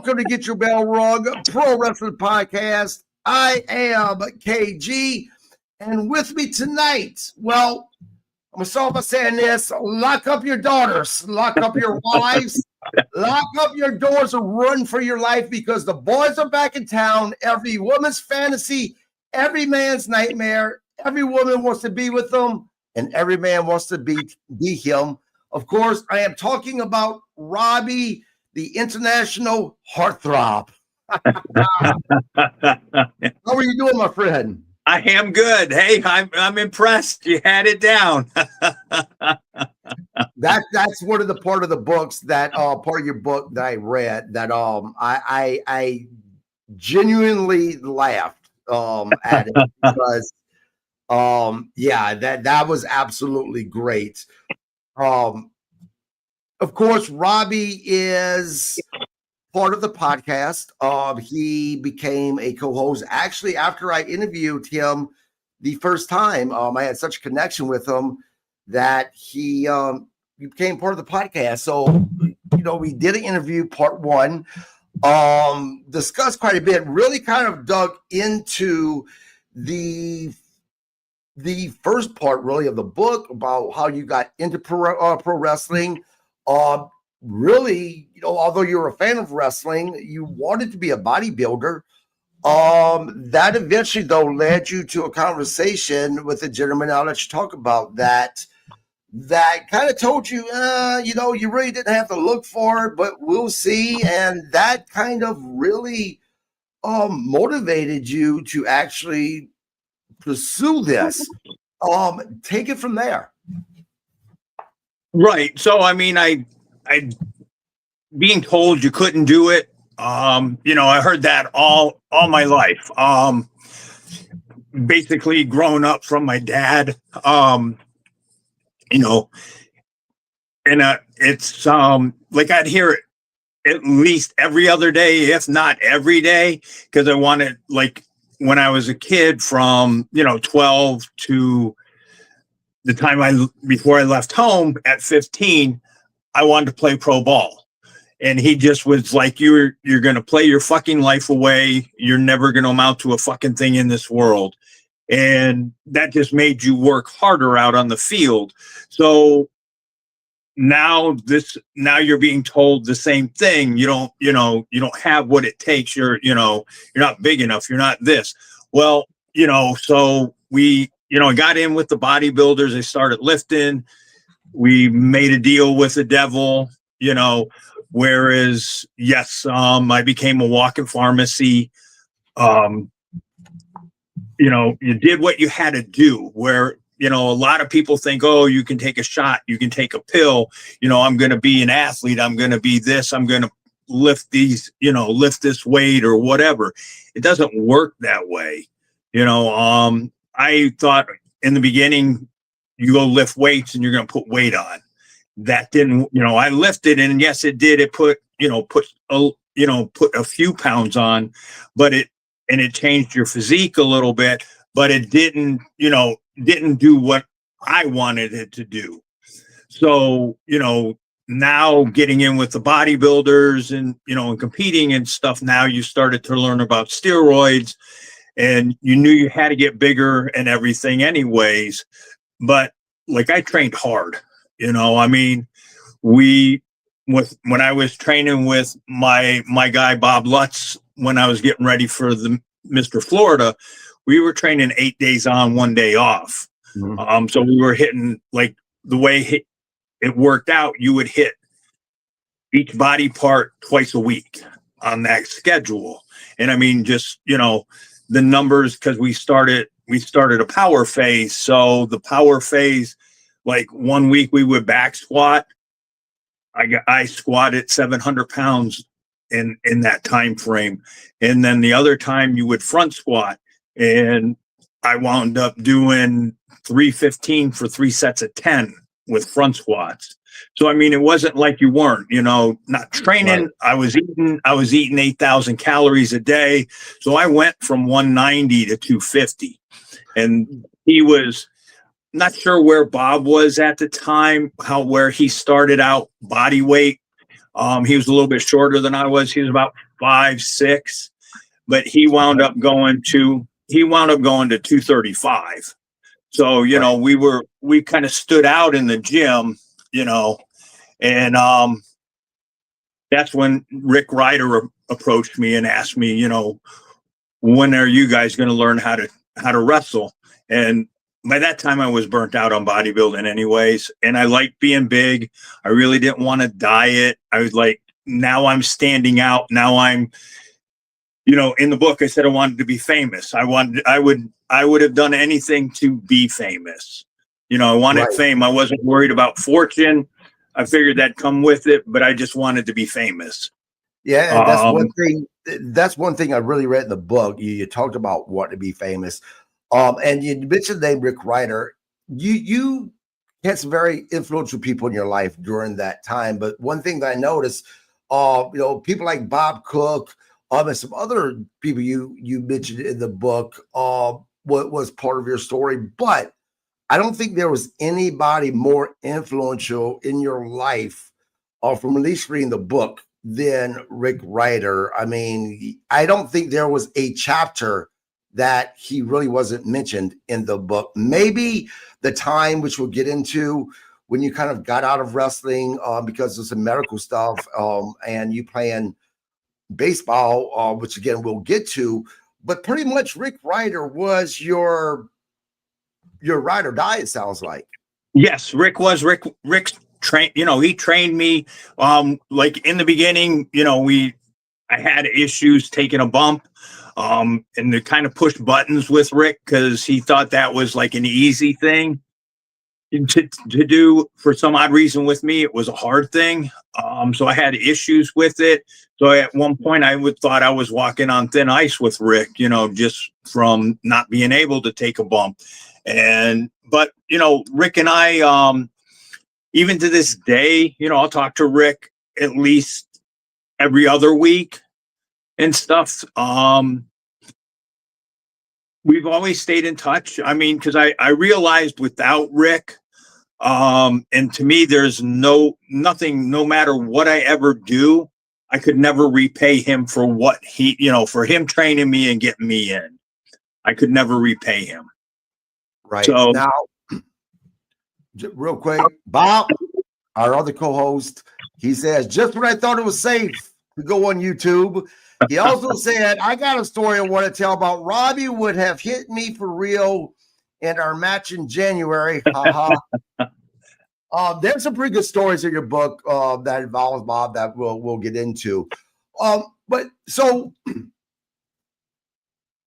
welcome to Get Your Bell Rung Pro Wrestling Podcast. I am KG, and with me tonight, well, I'm going to start by saying this: lock up your daughters, lock up your wives, lock up your doors and run for your life, because the boys are back in town. Every woman's fantasy, every man's nightmare. Every woman wants to be with them, and every man wants to be him. Of course, I am talking about Robbie, the international heartthrob. How are you doing, my friend? I am good. Hey, I'm impressed. You had it down. That's one of the part of the books that part of your book that I read that I genuinely laughed at it because yeah, that was absolutely great. Of course, Robbie is part of the podcast. He became a co-host actually after I interviewed him the first time. I had such a connection with him that he became part of the podcast. So, we did an interview, part one, discussed quite a bit, really kind of dug into the first part really of the book about how you got into pro wrestling. Really, although you're a fan of wrestling, you wanted to be a bodybuilder. That eventually, though, led you to a conversation with a gentleman I'll let you talk about that kind of told you, you really didn't have to look for it, but we'll see. And that kind of really motivated you to actually pursue this. Take it from there. Right. So, I mean, I being told you couldn't do it. I heard that all my life. Basically growing up from my dad, and it's like I'd hear it at least every other day, if not every day, because I wanted, like, when I was a kid from, 12 to the time before I left home at 15, I wanted to play pro ball. And he just was like, you're going to play your fucking life away. You're never going to amount to a fucking thing in this world. And that just made you work harder out on the field. So now you're being told the same thing. You don't have what it takes. You're not big enough. You're not this. Well, so we, I got in with the bodybuilders. I started lifting. We made a deal with the devil, whereas, yes, I became a walk-in pharmacy. You did what you had to do, where, a lot of people think, oh, you can take a shot, you can take a pill, I'm going to be an athlete, I'm going to be this, I'm going to lift lift this weight or whatever. It doesn't work that way. I thought in the beginning, you go lift weights and you're going to put weight on. That didn't, I lifted, and yes, it did. It put a few pounds on, but it changed your physique a little bit, but it didn't do what I wanted it to do. So, now getting in with the bodybuilders and, and competing and stuff, now you started to learn about steroids, and you knew you had to get bigger and everything anyways. But like, I trained hard, when I was training with my guy, Bob Lutz, when I was getting ready for the Mr. Florida, we were training 8 days on, 1 day off. Mm-hmm. So we were hitting, like, the way it worked out, you would hit each body part twice a week on that schedule. And just, the numbers, because we started a power phase. So the power phase, like, 1 week we would back squat. I squatted 700 pounds in that time frame. And then the other time you would front squat, and I wound up doing 315 for 3 sets of 10 with front squats. So, it wasn't like you weren't, not training. Right. I was eating 8,000 calories a day. So I went from 190 to 250, and he was not sure where Bob was at the time, where he started out body weight. He was a little bit shorter than I was. He was about 205, 6, but he wound up going to 235. So, you know, we kind of stood out in the gym, you know, and that's when Rick Ryder approached me and asked me, you know, when are you guys going to learn how to wrestle? And by that time I was burnt out on bodybuilding anyways. And I liked being big. I really didn't want to diet. I was like, now I'm standing out. Now I'm, you know, in the book, I said I wanted to be famous. I would have done anything to be famous. You know, I wanted fame. I wasn't worried about fortune. I figured that'd come with it, but I just wanted to be famous. Yeah, and that's one thing. That's one thing I really read in the book. You talked about wanting to be famous, and you mentioned the name Rick Ryder. You had some very influential people in your life during that time. But one thing that I noticed, you know, people like Bob Cook, and some other people you mentioned in the book, what was part of your story. But I don't think there was anybody more influential in your life, from at least reading the book, than Rick Ryder. I mean, I don't think there was a chapter that he really wasn't mentioned in the book. Maybe the time, which we'll get into, when you kind of got out of wrestling because of some medical stuff, and you playing baseball, which again we'll get to. But pretty much Rick Ryder was your ride or die, it sounds like. Yes, Rick's trained, you know, he trained me. Like in the beginning, you know, I had issues taking a bump, and to kind of push buttons with Rick, because he thought that was like an easy thing to do. For some odd reason with me, it was a hard thing. So I had issues with it. So at one point I thought I was walking on thin ice with Rick, you know, just from not being able to take a bump. But you know, Rick and I, even to this day, you know, I'll talk to Rick at least every other week and stuff. We've always stayed in touch. I mean, because I realized without Rick, and to me, there's nothing, no matter what I ever do, I could never repay him for what he, you know, for him training me and getting me in. I could never repay him. Right. So now, real quick, Bob, our other co-host, he says, just when I thought it was safe to go on YouTube, he also said, I got a story I want to tell about Robbie would have hit me for real in our match in January. There's some pretty good stories in your book that involves Bob that we'll get into. But so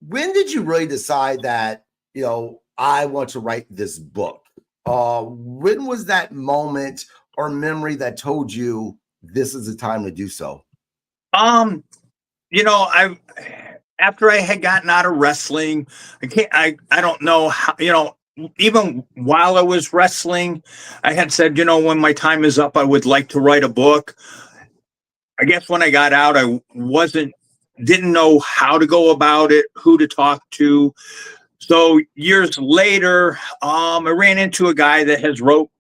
when did you really decide that, you know, I want to write this book? When was that moment or memory that told you this is the time to do so? You know, after I had gotten out of wrestling, I don't know how, you know, even while I was wrestling, I had said, you know, when my time is up, I would like to write a book. I guess when I got out, I didn't know how to go about it, who to talk to. So years later, I ran into a guy that wrote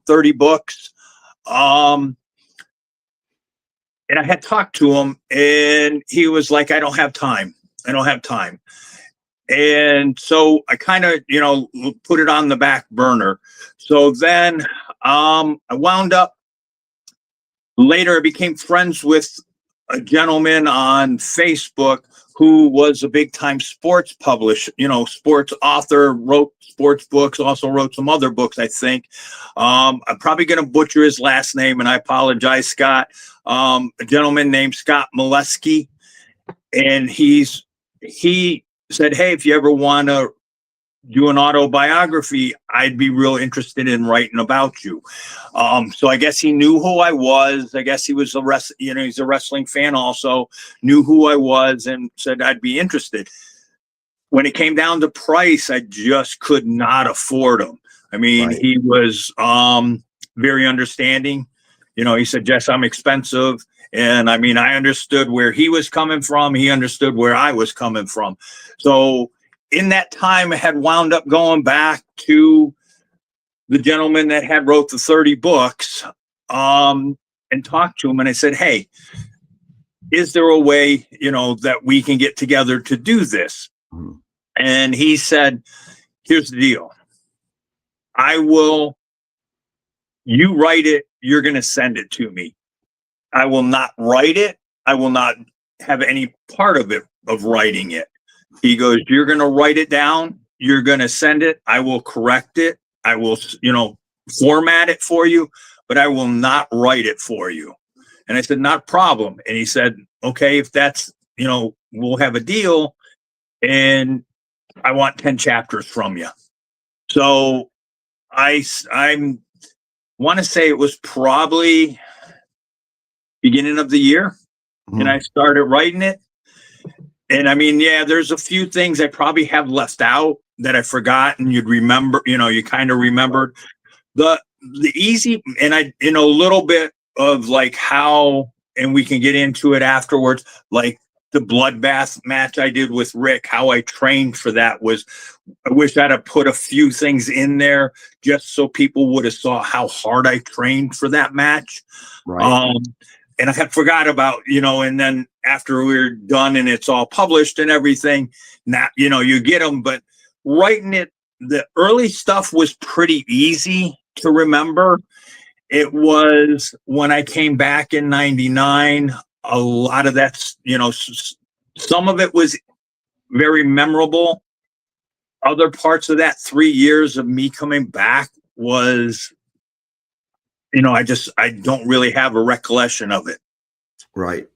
30 books. And I had talked to him, and he was like, I don't have time. And so I kind of, you know, put it on the back burner. So then I wound up later, I became friends with a gentleman on Facebook who was a big time sports publisher, you know, sports author, wrote sports books, also wrote some other books, I think. I'm probably going to butcher his last name, and I apologize, Scott. A gentleman named Scott Molesky. And he said, hey, if you ever want to do an autobiography, I'd be real interested in writing about you. So I guess he knew who I was. I guess he was he's a wrestling fan also, knew who I was, and said I'd be interested. When it came down to price, I just could not afford him. I mean, right. He was very understanding. You know, he said, Jess, I'm expensive. And I mean, I understood where he was coming from. He understood where I was coming from. So in that time, I had wound up going back to the gentleman that had wrote the 30 books and talked to him. And I said, hey, is there a way, that we can get together to do this? Mhm. And he said, here's the deal. You write it, you're going to send it to me. I will not write it. I will not have any part of it, of writing it. He goes, you're going to write it down. You're going to send it. I will correct it. I will, format it for you, but I will not write it for you. And I said, not a problem. And he said, okay, if that's, we'll have a deal, and I want 10 chapters from you. So I want to say it was probably beginning of the year, and I started writing it. And I mean, yeah, there's a few things I probably have left out that I forgot, and you'd remember, you kind of remembered the easy, and a little bit of like how, and we can get into it afterwards, like the bloodbath match I did with Rick, how I trained for that was, I wish I'd have put a few things in there just so people would have saw how hard I trained for that match. Right. And I had forgot about, and then after we were done and it's all published and everything, now, you get them, but writing it, the early stuff was pretty easy to remember. It was when I came back in 99, a lot of that's, some of it was very memorable. Other parts of that 3 years of me coming back was, I don't really have a recollection of it. Right.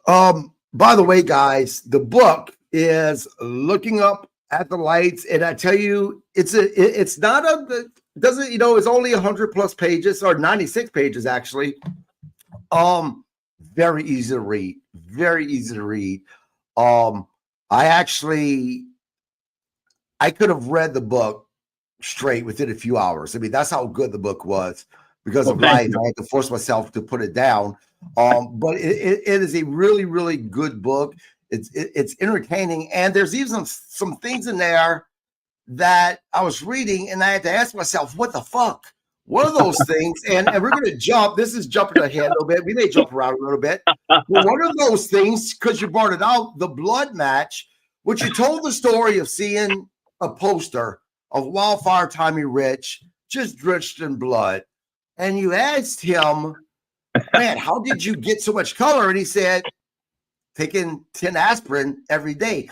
By the way, guys, the book is Looking Up at the Lights, and I tell you, it's only 100+ pages, or 96 pages actually. Very easy to read. I could have read the book straight within a few hours. I mean, that's how good the book was. Because of life, I had to force myself to put it down. But it is a really, really good book. It's entertaining, and there's even some things in there that I was reading, and I had to ask myself, "What the fuck? What are those things?" And we're going to jump. This is jumping ahead a little bit. We may jump around a little bit. But what are those things? Because you brought it out, the blood match, which you told the story of seeing a poster of Wildfire Tommy Rich just drenched in blood. And you asked him, man, how did you get so much color? And he said, taking 10 aspirin every day.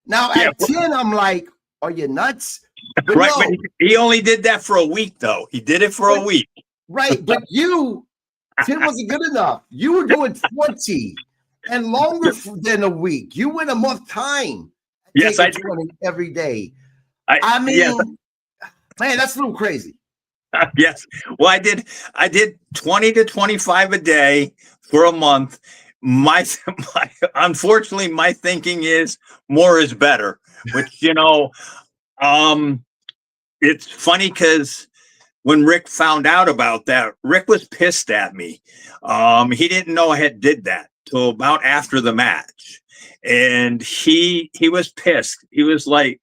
Now at 10, I'm like, are you nuts? But right. No. But he only did that for a week, though. He did it for a week. Right. But 10 wasn't good enough. You were doing 20 and longer than a week. You went a month time. Yes, I did 20 every day. Yes. Man, that's a little crazy. Yes. Well, I did 20 to 25 a day for a month. Unfortunately, my thinking is more is better, which, it's funny because when Rick found out about that, Rick was pissed at me. He didn't know I had did that till about after the match. And he was pissed. He was like,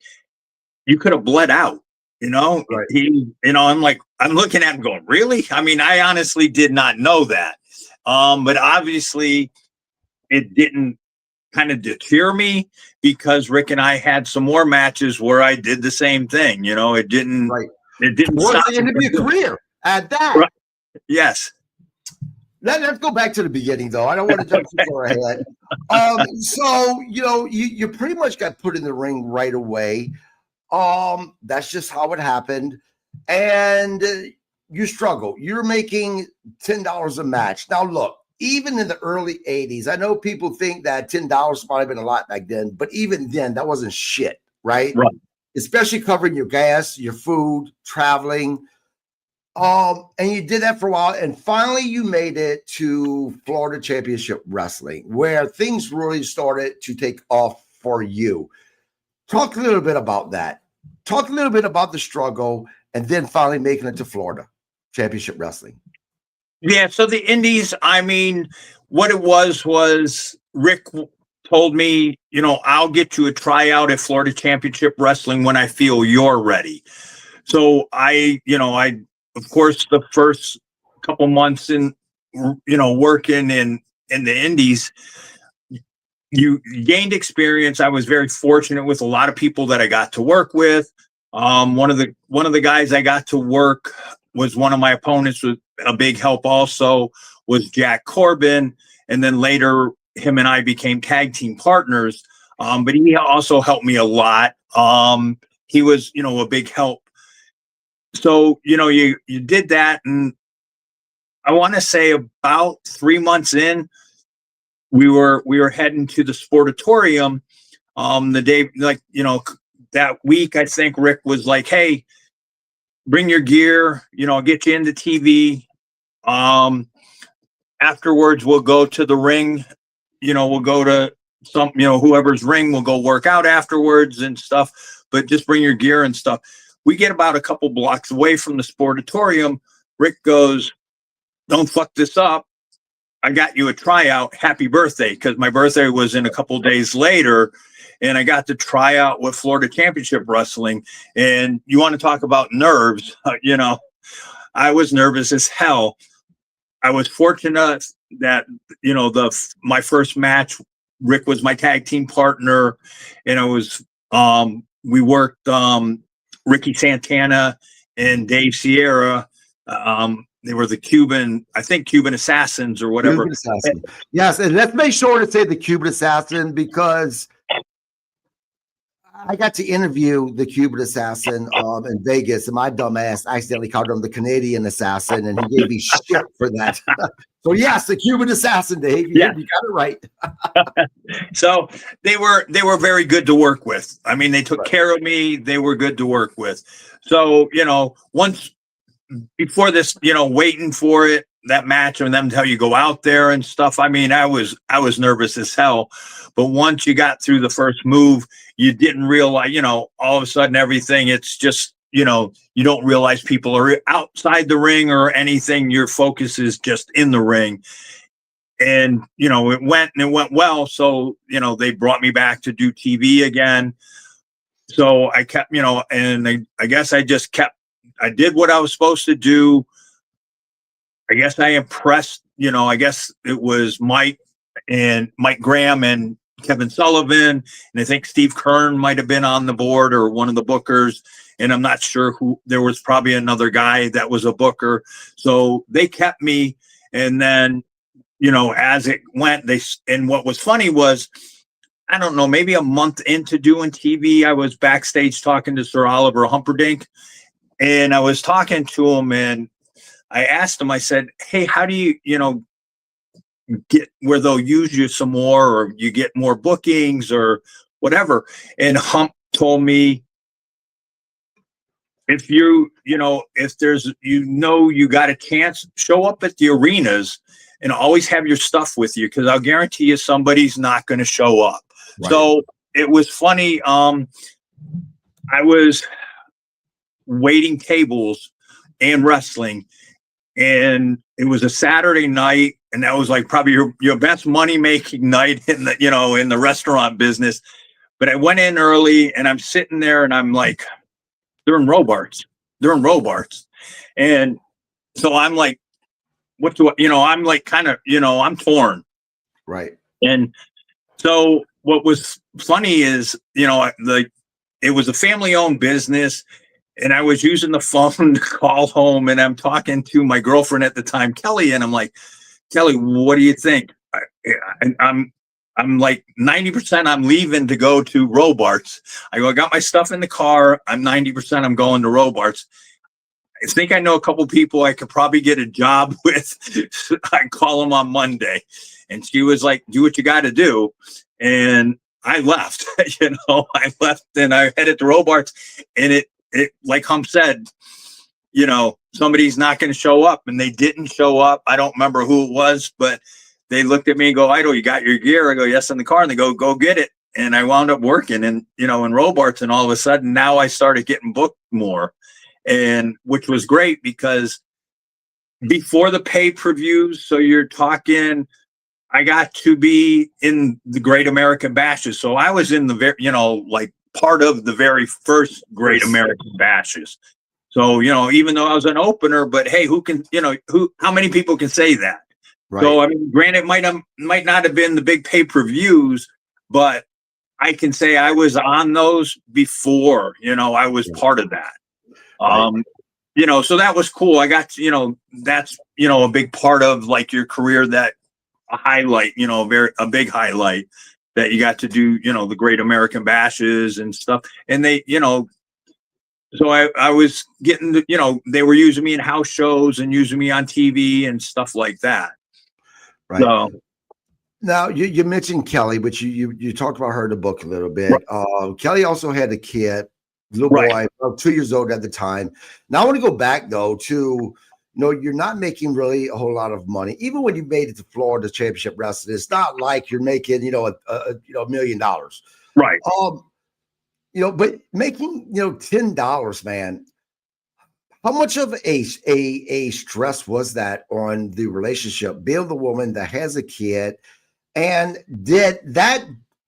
you could have bled out. Right. I'm looking at him going, really? I mean, I honestly did not know that. But obviously it didn't kind of deter me, because Rick and I had some more matches where I did the same thing. It didn't stop the end of your career at that. Right. Yes. Let's go back to the beginning, though. I don't want to jump too far ahead. So, you pretty much got put in the ring right away. That's just how it happened. And you struggle. You're making $10 a match. Now, look, even in the early 80s, I know people think that $10 might have been a lot back then, but even then, that wasn't shit, right? Right. Especially covering your gas, your food, traveling. And you did that for a while, and finally you made it to Florida Championship Wrestling, where things really started to take off for you. Talk a little bit about that. Talk a little bit about the struggle, and then finally making it to Florida Championship Wrestling. Yeah, so the Indies, I mean, what it was Rick told me, I'll get you a tryout at Florida Championship Wrestling when I feel you're ready. So I, of course, the first couple months in, working and in the indies, you gained experience. I was very fortunate with a lot of people that I got to work with. One of the guys I got to work was one of my opponents. Was a big help also was Jack Corbin, and then later him and I became tag team partners. But he also helped me a lot. He was, a big help. So, you did that, and I want to say about 3 months in, we were heading to the Sportatorium. The day, that week, I think Rick was like, "Hey, bring your gear. I'll get you into TV. Afterwards, we'll go to the ring. We'll go to some, whoever's ring. We'll go work out afterwards and stuff. But just bring your gear and stuff." We get about a couple blocks away from the Sportatorium. Rick goes, "Don't fuck this up. I got you a tryout. Happy birthday." Because my birthday was in a couple days later, and I got to try out with Florida Championship Wrestling. And you want to talk about nerves, I was nervous as hell. I was fortunate that, my first match, Rick was my tag team partner, and I was, we worked, Ricky Santana and Dave Sierra. They were the Cuban Assassins or whatever. Cuban Assassin. Yes, and let's make sure to say the Cuban Assassin, because I got to interview the Cuban Assassin in Vegas, and my dumb ass accidentally called him the Canadian Assassin, and he gave me shit for that. So yes, the Cuban Assassin, Dave. You got it right. So they were very good to work with. I mean, they took care of me. They were good to work with. So, once before this, waiting for it, that match, and them tell you go out there and stuff. I mean, I was nervous as hell. But once you got through the first move, you didn't realize, all of a sudden everything, it's just, you don't realize people are outside the ring or anything. Your focus is just in the ring. And, it went well. So, they brought me back to do TV again. So I kept, and I guess I did what I was supposed to do. I guess I impressed, I guess it was Mike Graham and Kevin Sullivan. And I think Steve Kern might've been on the board or one of the bookers. And I'm not sure who. There was probably another guy that was a booker. So they kept me. And then, as it went, and what was funny was, I don't know, maybe a month into doing TV, I was backstage talking to Sir Oliver Humperdinck, and I was talking to him, and I asked him, I said, "Hey, how do you, get where they'll use you some more, or you get more bookings or whatever?" And Hump told me, if if there's, you got a chance, show up at the arenas and always have your stuff with you, because I'll guarantee you somebody's not going to show up. Right. So it was funny. I was waiting tables and wrestling, and it was a Saturday night, and that was like probably your best money making night in the, in the restaurant business. But I went in early, and I'm sitting there, and I'm like, they're in Robarts. And so I'm like, what do I, I'm like, kind of, I'm torn. Right. And so what was funny is, it was a family owned business, and I was using the phone to call home, and I'm talking to my girlfriend at the time, Kelly. And I'm like, "Kelly, what do you think?" I'm like 90% I'm leaving to go to Robarts. I go, "I got my stuff in the car. I'm 90% I'm going to Robarts. I think I know a couple people I could probably get a job with." I call them on Monday. And she was like, "Do what you got to do." And I left, I left, and I headed to Robarts, and it, like Hump said, somebody's not going to show up, and they didn't show up. I don't remember who it was, but they looked at me and go, "Idol, you got your gear?" I go, "Yes," in the car. And they go get it. And I wound up working in Robarts, and all of a sudden now I started getting booked more, and which was great, because before the pay-per-views, so you're talking, I got to be in the Great American Bashes. So I was in the very, like part of the very first Great American Bashes. So, even though I was an opener, but hey, who can, how many people can say that? Right. So, I mean, granted, might not have been the big pay-per-views, but I can say I was on those before, I was part of that. Right. So that was cool. I got, that's, a big part of like your career, that a highlight, a big highlight that you got to do, the Great American Bashes and stuff. And they, so I was getting, they were using me in house shows and using me on TV and stuff like that. Right. So, now you mentioned Kelly, but you talked about her in the book a little bit. Kelly also had a kid, little boy, about 2 years old at the time. Now I want to go back though to, you're not making really a whole lot of money. Even when you made it to Florida Championship Wrestling, it's not like you're making, $1 million. right. But making, $10, man, how much of a stress was that on the relationship? Being the woman that has a kid, and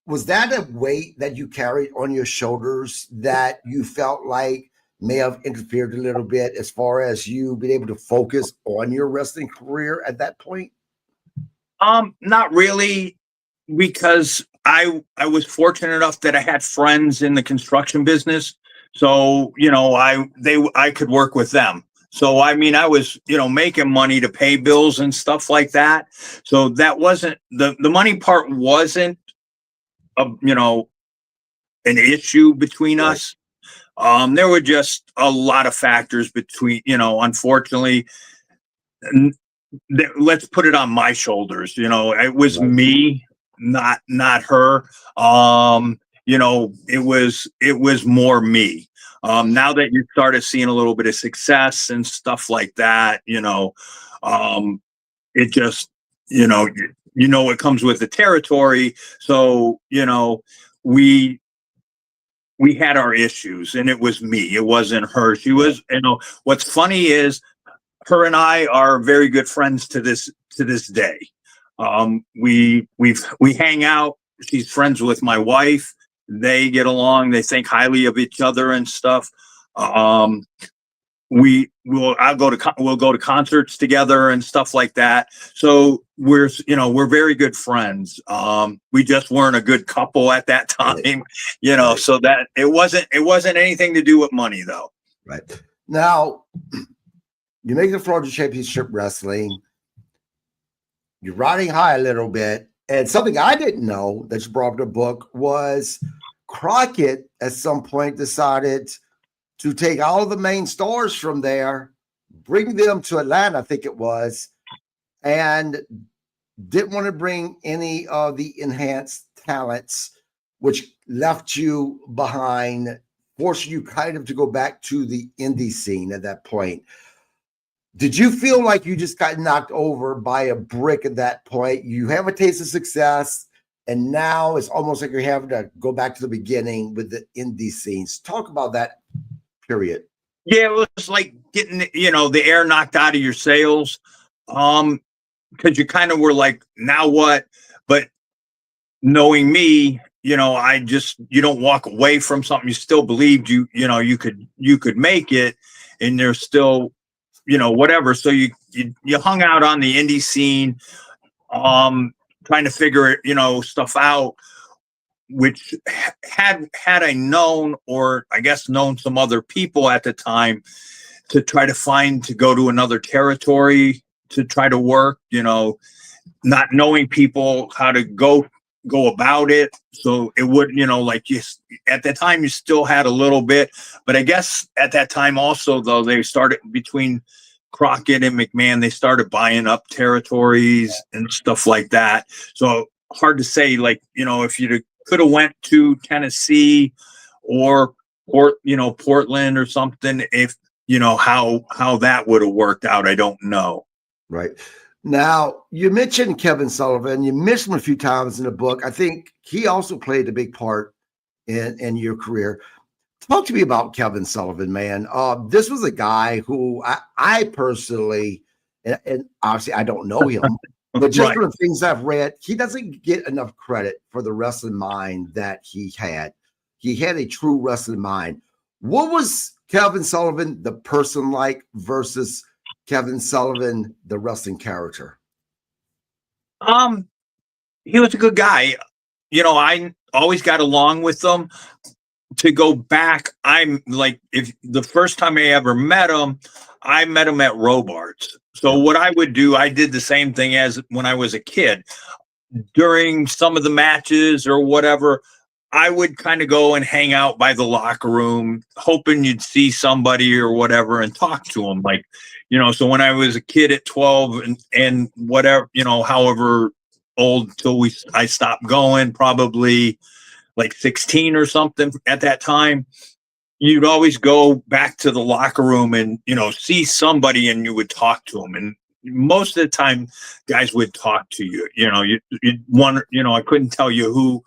was that a weight that you carried on your shoulders that you felt like may have interfered a little bit as far as you being able to focus on your wrestling career at that point? Not really, because I was fortunate enough that I had friends in the construction business. So, I could work with them. So, I mean, I was, making money to pay bills and stuff like that. So that wasn't the money part wasn't, an issue between us. There were just a lot of factors between, unfortunately, let's put it on my shoulders. It was me, not her. It was more me. Now that you started seeing a little bit of success and stuff like that, it just, it comes with the territory. So, we had our issues, and it was me. It wasn't her. She was, what's funny is her and I are very good friends to this day. We hang out. She's friends with my wife. They get along. They think highly of each other and stuff. We'll go to concerts together and stuff like that. So we're very good friends. We just weren't a good couple at that time, so that it wasn't anything to do with money though. Right. Now you make the Florida Championship Wrestling. You're riding high a little bit. And something I didn't know that you brought up in the book was Crockett at some point decided to take all of the main stars from there, bring them to Atlanta, I think it was, and didn't want to bring any of the enhanced talents, which left you behind, forcing you kind of to go back to the indie scene at that point. Did you feel like you just got knocked over by a brick at that point? You have a taste of success, and now it's almost like you're having to go back to the beginning with the indie scenes. Talk about that period. Yeah, it was like getting, the air knocked out of your sails. Because you kind of were like, now what? But knowing me, you don't walk away from something. You still believed you could make it, and there's still, whatever. So you hung out on the indie scene, trying to figure, stuff out, which had I known, or I guess known some other people at the time, to try to go to another territory to try to work, not knowing people how to go about it. So it would, at the time you still had a little bit, but I guess at that time also, though, they started between Crockett and McMahon, they started buying up territories and stuff like that. So hard to say, like, if you could have went to Tennessee or Portland or something, if, how that would have worked out, I don't know. Right. Now, you mentioned Kevin Sullivan. You mentioned him a few times in the book. I think he also played a big part in your career. Talk to me about Kevin Sullivan, man. This was a guy who I personally, and obviously I don't know him, but just from the things I've read, he doesn't get enough credit for the wrestling mind that he had. He had a true wrestling mind. What was Kevin Sullivan, the person, like, versus Kevin Sullivan, the wrestling character? Um, he was a good guy. I always got along with him. To go back, I'm like, if the first time I ever met him, I met him at Robart's. So what I would do, I did the same thing as when I was a kid. During some of the matches or whatever, I would kind of go and hang out by the locker room, hoping you'd see somebody or whatever and talk to them. Like, so when I was a kid at 12 and whatever, however old till I stopped going, probably like 16 or something at that time, you'd always go back to the locker room and, see somebody and you would talk to them. And most of the time guys would talk to you, you'd want, I couldn't tell you who.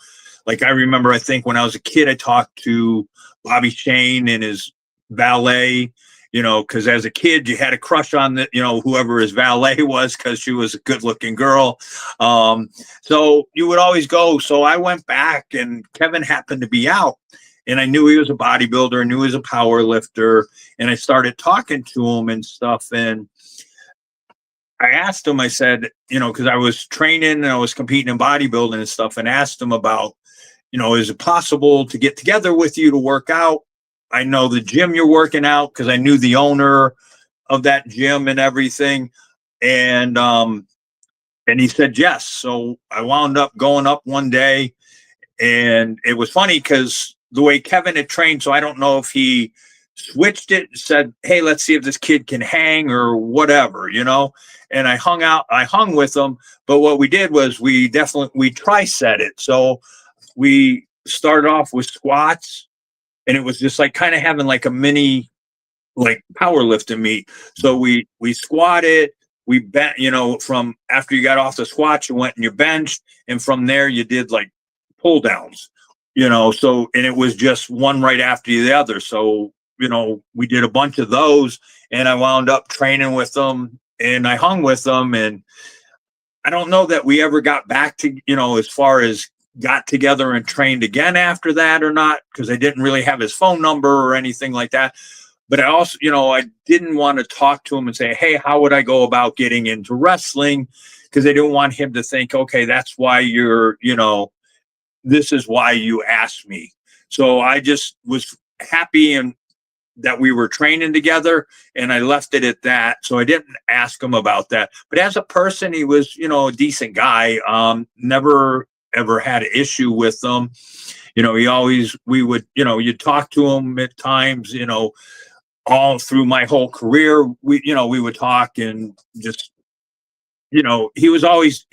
Like, I remember, I think when I was a kid, I talked to Bobby Shane and his valet, because as a kid, you had a crush on whoever his valet was, because she was a good looking girl. So you would always go. So I went back and Kevin happened to be out and I knew he was a bodybuilder, I knew he was a power lifter. And I started talking to him and stuff. And I asked him, I said, because I was training and I was competing in bodybuilding and stuff, and asked him about, is it possible to get together with you to work out? I know the gym you're working out, because I knew the owner of that gym and everything. And he said yes. So I wound up going up one day, and it was funny because the way Kevin had trained, so I don't know if he switched it, said, hey, let's see if this kid can hang or whatever, and I hung with him. But what we did was we tri-set it. So we started off with squats, and it was just like kind of having like a mini, like powerlifting meet. So we squatted, we bent, from after you got off the squats, you went and you benched. And from there you did like pull downs, so, and it was just one right after the other. So, we did a bunch of those, and I wound up training with them and I hung with them. And I don't know that we ever got back to, as far as got together and trained again after that or not, because I didn't really have his phone number or anything like that. But I also, I didn't want to talk to him and say, hey, how would I go about getting into wrestling? Because I didn't want him to think, okay, that's why you're, this is why you asked me. So I just was happy and that we were training together, and I left it at that. So I didn't ask him about that. But as a person, he was, a decent guy. Never ever had an issue with him. We would, you'd talk to him at times, all through my whole career. We would talk and just, he was always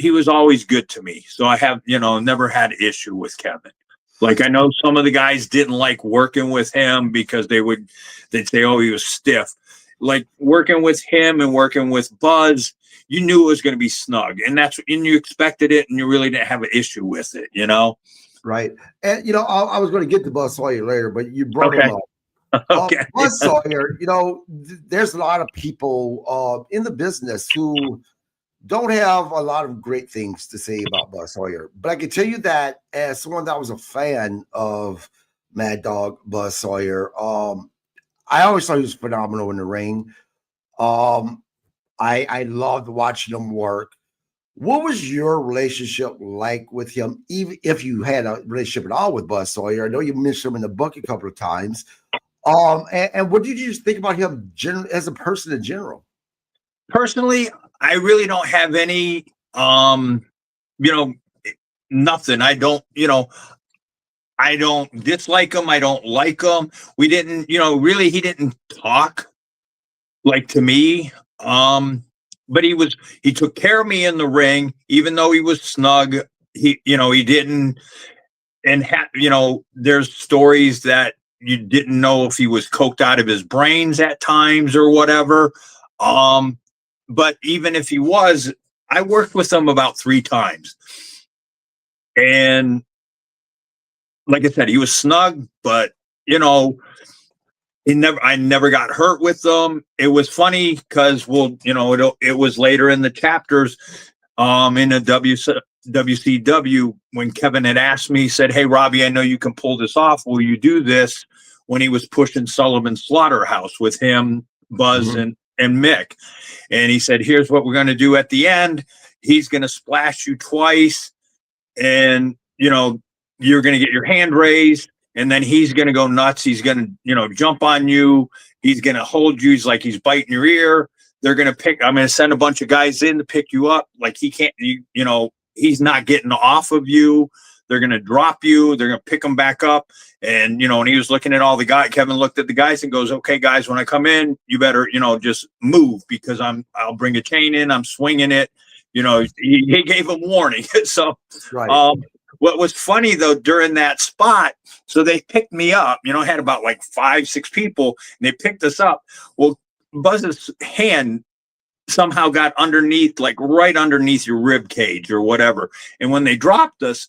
good to me. So I have, never had an issue with Kevin. Like, I know some of the guys didn't like working with him because they'd say, oh, he was stiff. Like, working with him and working with Buzz, you knew it was going to be snug, and you expected it, and you really didn't have an issue with it, Right. And, I was going to get to Buzz Sawyer later, but you brought him up. Okay. Buzz Sawyer, there's a lot of people in the business who don't have a lot of great things to say about Buzz Sawyer. But I can tell you that as someone that was a fan of Mad Dog Buzz Sawyer, I always thought he was phenomenal in the ring. I loved watching him work. What was your relationship like with him, even if you had a relationship at all with Buzz Sawyer? I know you mentioned him in the book a couple of times. And what did you just think about him as a person in general? Personally, I really don't have any, nothing. I don't dislike him. I don't like him. We didn't, really, he didn't talk like to me. But he took care of me in the ring, even though he was snug. He didn't, and there's stories that you didn't know if he was coked out of his brains at times or whatever. But even if he was, I worked with him about 3 times. And like I said, he was snug, but I never got hurt with them. It was funny because it was later in the chapters in a WCW when Kevin had asked me, he said, hey, Robbie, I know you can pull this off. Will you do this? When he was pushing Sullivan's Slaughterhouse with him, Buzz, and Mick. And he said, here's what we're going to do at the end. he's going to splash you twice, and you're going to get your hand raised, and then he's going to go nuts. He's going to jump on you. He's going to hold you. He's like he's biting your ear. I'm going to send a bunch of guys in to pick you up. Like he can't, he's not getting off of you. They're going to drop you. They're going to pick him back up. And, and he was looking at all the guys. Kevin looked at the guys and goes, okay, guys, when I come in, you better, just move, because I'll bring a chain in. I'm swinging it. He gave him warning. So, right. What was funny though, during that spot, so they picked me up, I had about like 5-6 people, and they picked us up. Well, Buzz's hand somehow got underneath, like right underneath your rib cage or whatever. And when they dropped us,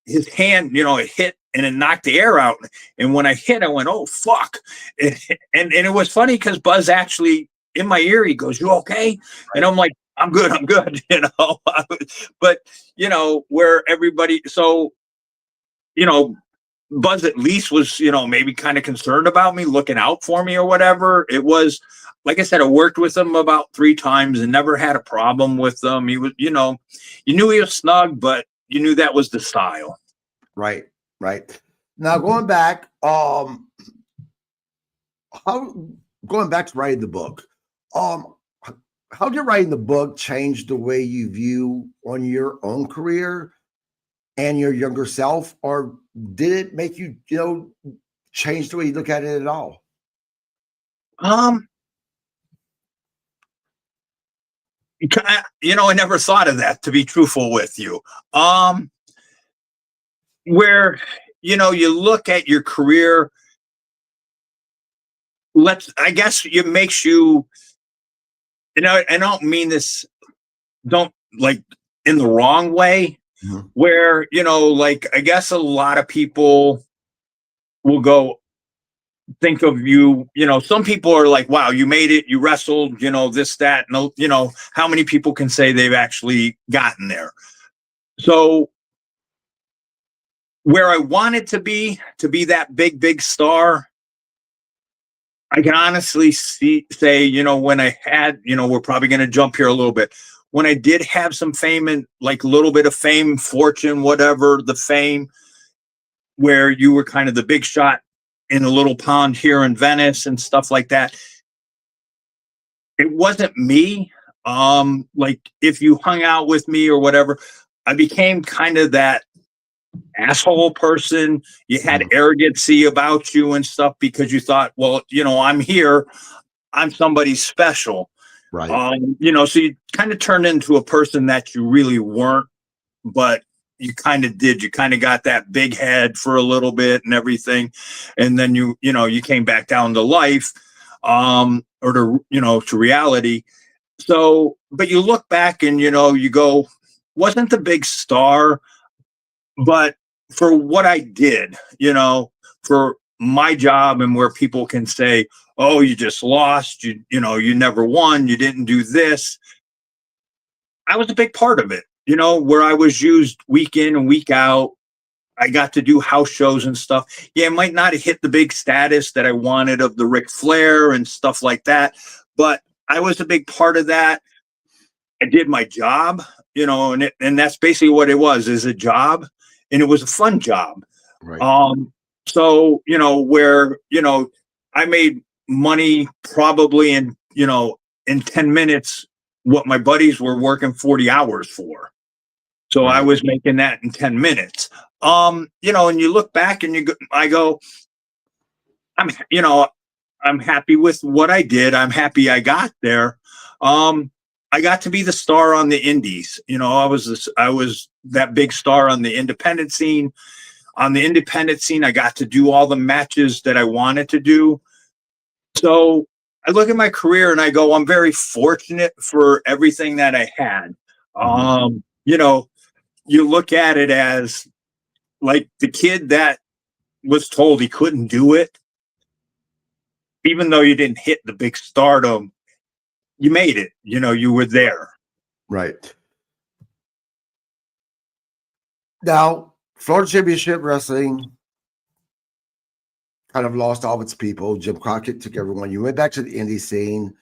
his hand, it hit and it knocked the air out. And when I hit, I went, oh, fuck. And it was funny because Buzz actually in my ear, he goes, you okay? Right. And I'm like, I'm good. But, where everybody, so, Buzz at least was, maybe kind of concerned about me, looking out for me or whatever. It was, like I said, I worked with him about 3 times and never had a problem with him. He was, you knew he was snug, but you knew that was the style. Right. Now going back, going back to writing the book, how did writing the book change the way you view on your own career and your younger self, or did it make you, change the way you look at it at all? I never thought of that, to be truthful with you. Where, you look at your career, I guess it makes you, I don't mean this, don't like in the wrong way, where, I guess a lot of people will go, think of you, some people are like, wow, you made it, you wrestled, this, that, no, how many people can say they've actually gotten there? So where I wanted to be that big star, I can honestly say, when I had, we're probably going to jump here a little bit. When I did have some fame and like a little bit of fame, fortune, whatever, the fame, where you were kind of the big shot in a little pond here in Venice and stuff like that, it wasn't me. Like if you hung out with me or whatever, I became kind of that asshole person. You had arrogancy about you and stuff because you thought, well, I'm here, I'm somebody special. Right. So you kind of turned into a person that you really weren't, but you kind of did. You kind of got that big head for a little bit and everything. And then you came back down to life, or to reality. So, but you look back and, you go, wasn't the big star, but for what I did, for my job, and where people can say, oh, you just lost, you never won, you didn't do this. I was a big part of it, where I was used week in and week out. I got to do house shows and stuff. Yeah, it might not have hit the big status that I wanted of the Ric Flair and stuff like that, but I was a big part of that. I did my job, and that's basically what it was, is a job. And it was a fun job. Right. So, where, I made money probably in 10 minutes, what my buddies were working 40 hours for. So I was making that in 10 minutes. And you look back and I go, I'm happy with what I did. I'm happy I got there. I got to be the star on the indies. I was that big star on the independent scene. On the independent scene, I got to do all the matches that I wanted to do. So I look at my career and I go, I'm very fortunate for everything that I had. You look at it as like the kid that was told he couldn't do it, even though you didn't hit the big stardom, you made it, you were there. Right. Now, Florida Championship Wrestling kind of lost all of its people. Jim Crockett took everyone. You went back to the indie scene.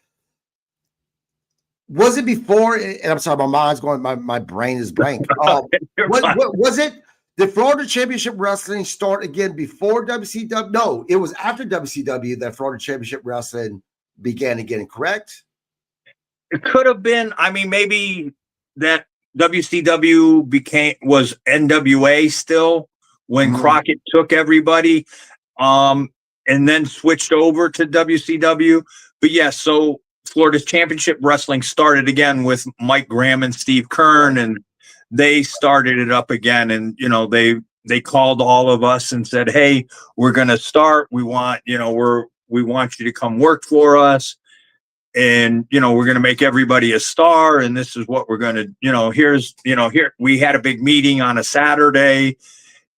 Was it before? And I'm sorry, my mind's going. My brain is blank. What was it? Did Florida Championship Wrestling start again before WCW? No, it was after WCW that Florida Championship Wrestling began again. Correct? It could have been. I mean, maybe that WCW was NWA still when Crockett took everybody, and then switched over to WCW. But yeah, so Florida's Championship Wrestling started again with Mike Graham and Steve Kern, and they started it up again. And they called all of us and said, "Hey, we're going to start. We want we want you to come work for us. And, we're going to make everybody a star. And this is what we're going to, here we had a big meeting on a Saturday,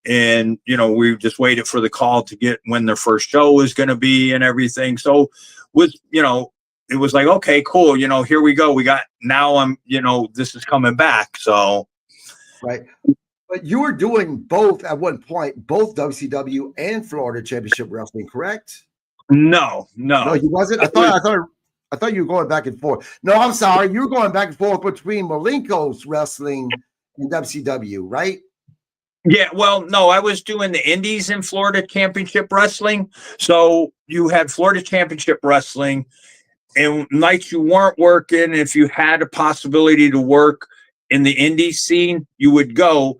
and, we just waited for the call to get when their first show was going to be and everything. So it was like, okay, cool. Here we go. This is coming back. So. Right. But you were doing both at one point, both WCW and Florida Championship Wrestling, correct? No, you wasn't. I thought you were going back and forth. No, I'm sorry. You were going back and forth between Malenko's Wrestling and WCW, right? Yeah, well, no, I was doing the Indies in Florida Championship Wrestling. So you had Florida Championship Wrestling, and nights you weren't working, if you had a possibility to work in the indie scene, you would go.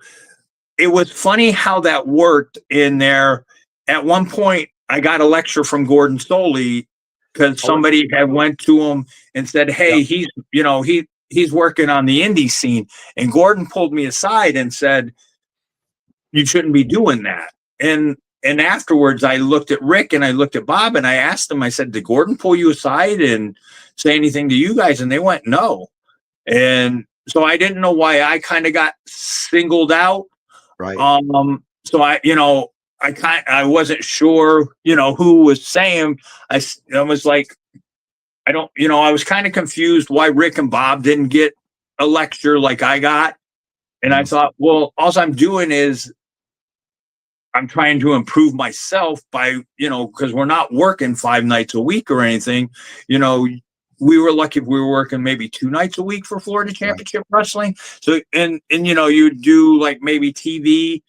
It was funny how that worked in there. At one point, I got a lecture from Gordon Soley because somebody had went to him and said, "Hey, he's working on the indie scene." And Gordon pulled me aside and said, "You shouldn't be doing that." And afterwards, I looked at Rick and I looked at Bob and I asked them, I said, "Did Gordon pull you aside and say anything to you guys?" And they went, "No." And so I didn't know why I kind of got singled out. Right. So I wasn't sure, who was saying. I was like, I was kind of confused why Rick and Bob didn't get a lecture like I got. And I thought, well, all I'm doing is I'm trying to improve myself by, because we're not working 5 nights a week or anything. We were lucky if we were working maybe 2 nights a week for Florida Championship Wrestling. So, and you do like maybe TV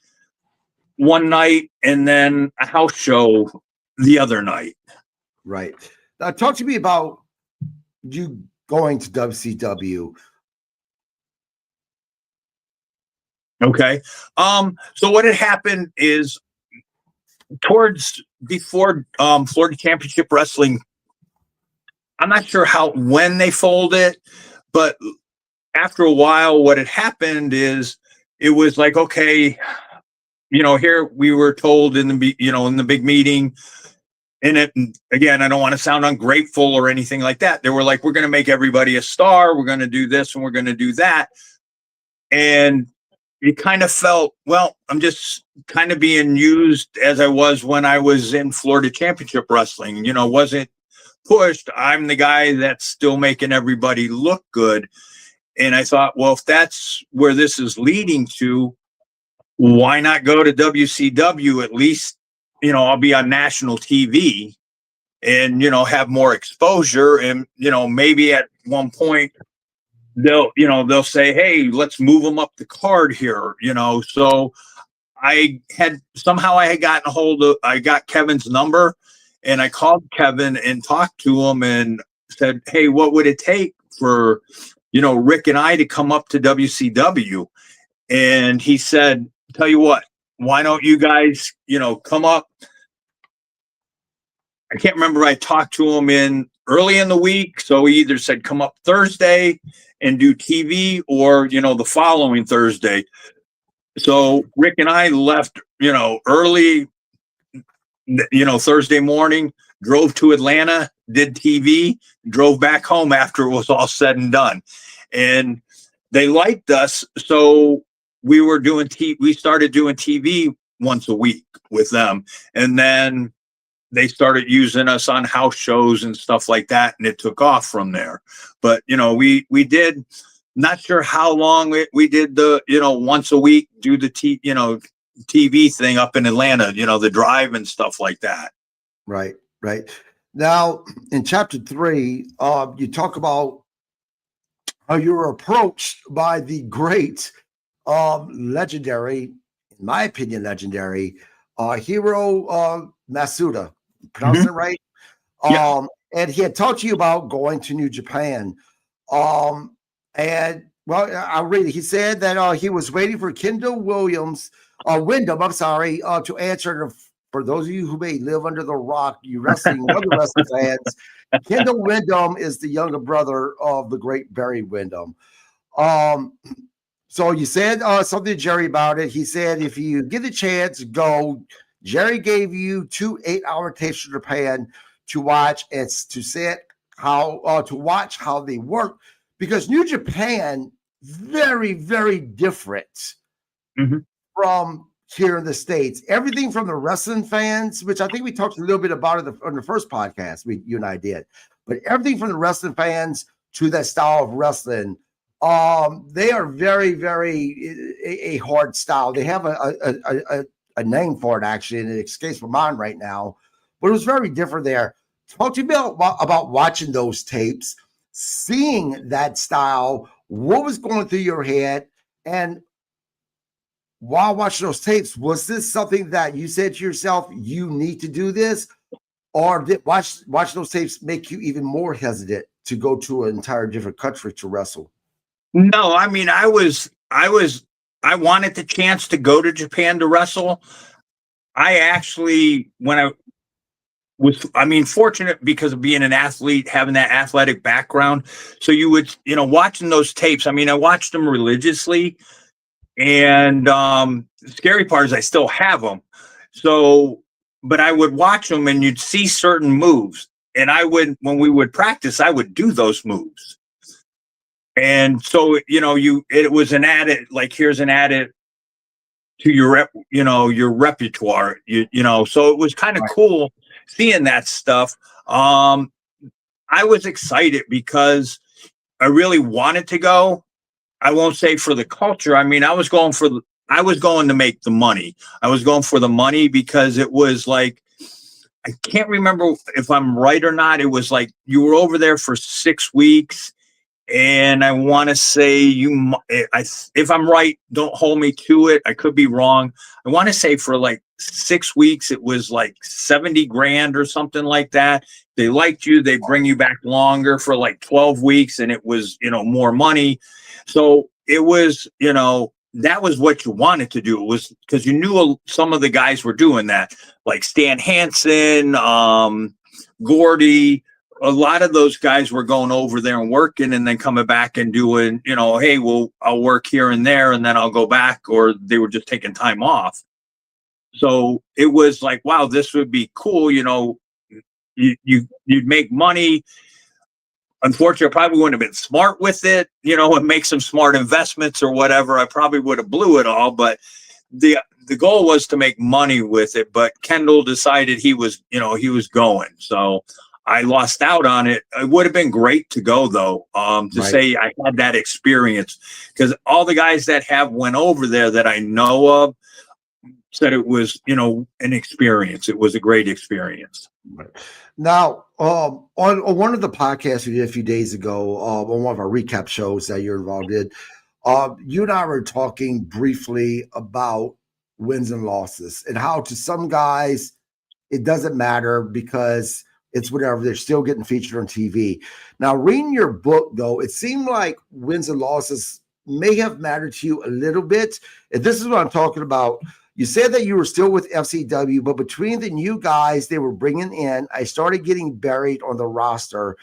one night and then a house show the other night. Right. Now, talk to me about you going to WCW. Okay. So what had happened is before Florida Championship Wrestling, I'm not sure when they folded, but after a while, what had happened is it was like, okay, here we were told in the big meeting, and again, I don't want to sound ungrateful or anything like that. They were like, we're going to make everybody a star. We're going to do this and we're going to do that. And you kind of felt, well, I'm just kind of being used as I was when I was in Florida Championship Wrestling, wasn't pushed. I'm the guy that's still making everybody look good. And I thought, well, if that's where this is leading to, why not go to WCW? At least, I'll be on national TV and, have more exposure. And, maybe at one point they'll say, hey, let's move them up the card here, So I had gotten I got Kevin's number, and I called Kevin and talked to him and said, hey, what would it take for, Rick and I to come up to WCW? And he said, tell you what, why don't you guys, come up? I can't remember. I talked to him early in the week. So he either said, come up Thursday and do TV, or, the following Thursday. So Rick and I left, early, Thursday morning, drove to Atlanta, did TV, drove back home after it was all said and done. And they liked us. So we were we started doing TV once a week with them. And then they started using us on house shows and stuff like that. And it took off from there. But, we did, not sure how long we did the, once a week, do the TV thing up in Atlanta, the drive and stuff like that. Right. Now in chapter 3, you talk about you were approached by the great, legendary, in my opinion, legendary Hiro Masuda. Pronouncing it right? Yeah. And he had talked to you about going to New Japan. And well, I'll read it. He said that he was waiting for Kendall Wyndham, I'm sorry, to answer. For those of you who may live under the rock, you other wrestling fans, Kendall Wyndham is the younger brother of the great Barry Windham. So you said something to Jerry about it. He said, if you get a chance, go. Jerry gave you 2 8-hour tapes from Japan to watch and to watch how they work, because New Japan very, very different from here in the States. Everything from the wrestling fans, which I think we talked a little bit about it on the first podcast you and I did, but everything from the wrestling fans to that style of wrestling, they are very, very a hard style. They have a name for it, actually, and it escapes my mind right now, but it was very different there. Talk to me about watching those tapes, seeing that style, what was going through your head, and while watching those tapes, was this something that you said to yourself, you need to do this? Or did watch those tapes make you even more hesitant to go to an entire different country to wrestle? No, I mean, I wanted the chance to go to Japan to wrestle. I actually, when I was, fortunate because of being an athlete, having that athletic background. So you would, watching those tapes, I watched them religiously. And the scary part is I still have them. So, but I would watch them and you'd see certain moves. And when we would practice, I would do those moves. And so, it was an added, like, here's an added to your repertoire, so it was kind of cool seeing that stuff. I was excited because I really wanted to go. I won't say for the culture. I was going to make the money. I was going for the money because it was like, I can't remember if I'm right or not. It was like you were over there for 6 weeks. And I want to say if I'm right, don't hold me to it. I could be wrong. I want to say for like 6 weeks, it was like 70 grand or something like that. They liked you. They bring you back longer for like 12 weeks. And it was, more money. So it was, that was what you wanted to do. It was because you knew some of the guys were doing that, like Stan Hansen, Gordy. A lot of those guys were going over there and working and then coming back and doing, hey, well, I'll work here and there and then I'll go back, or they were just taking time off. So it was like, wow, this would be cool. You'd make money. Unfortunately, I probably wouldn't have been smart with it, and make some smart investments or whatever. I probably would have blew it all, but the goal was to make money with it. But Kendall decided he was going. So I lost out on it. It would have been great to go, though, say I had that experience, because all the guys that have went over there that I know of said it was, an experience. It was a great experience. Right. Now, on one of the podcasts we did a few days ago, on one of our recap shows that you're involved in, you and I were talking briefly about wins and losses and how to some guys it doesn't matter because it's whatever. They're still getting featured on TV. Now, reading your book, though, it seemed like wins and losses may have mattered to you a little bit. And this is what I'm talking about. You said that you were still with FCW, but between the new guys they were bringing in, I started getting buried on the roster.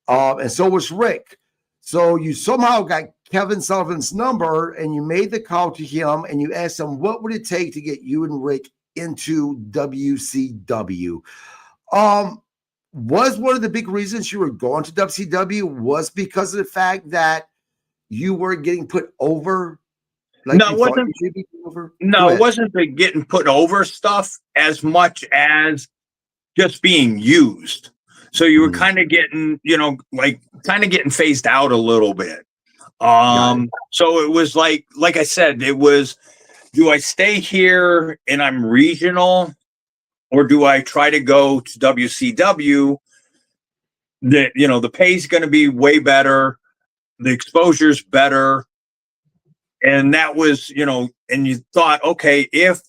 And so was Rick. So you somehow got Kevin Sullivan's number and you made the call to him and you asked him, what would it take to get you and Rick into WCW? Was one of the big reasons you were going to WCW was because of the fact that you were getting put over? Like no, it wasn't the getting put over stuff as much as just being used. So you were kind of getting, getting phased out a little bit. So it was like I said, it was, do I stay here and I'm regional, or do I try to go to WCW? That, the pay's going to be way better. the exposure's better. And that was, and you thought, okay, if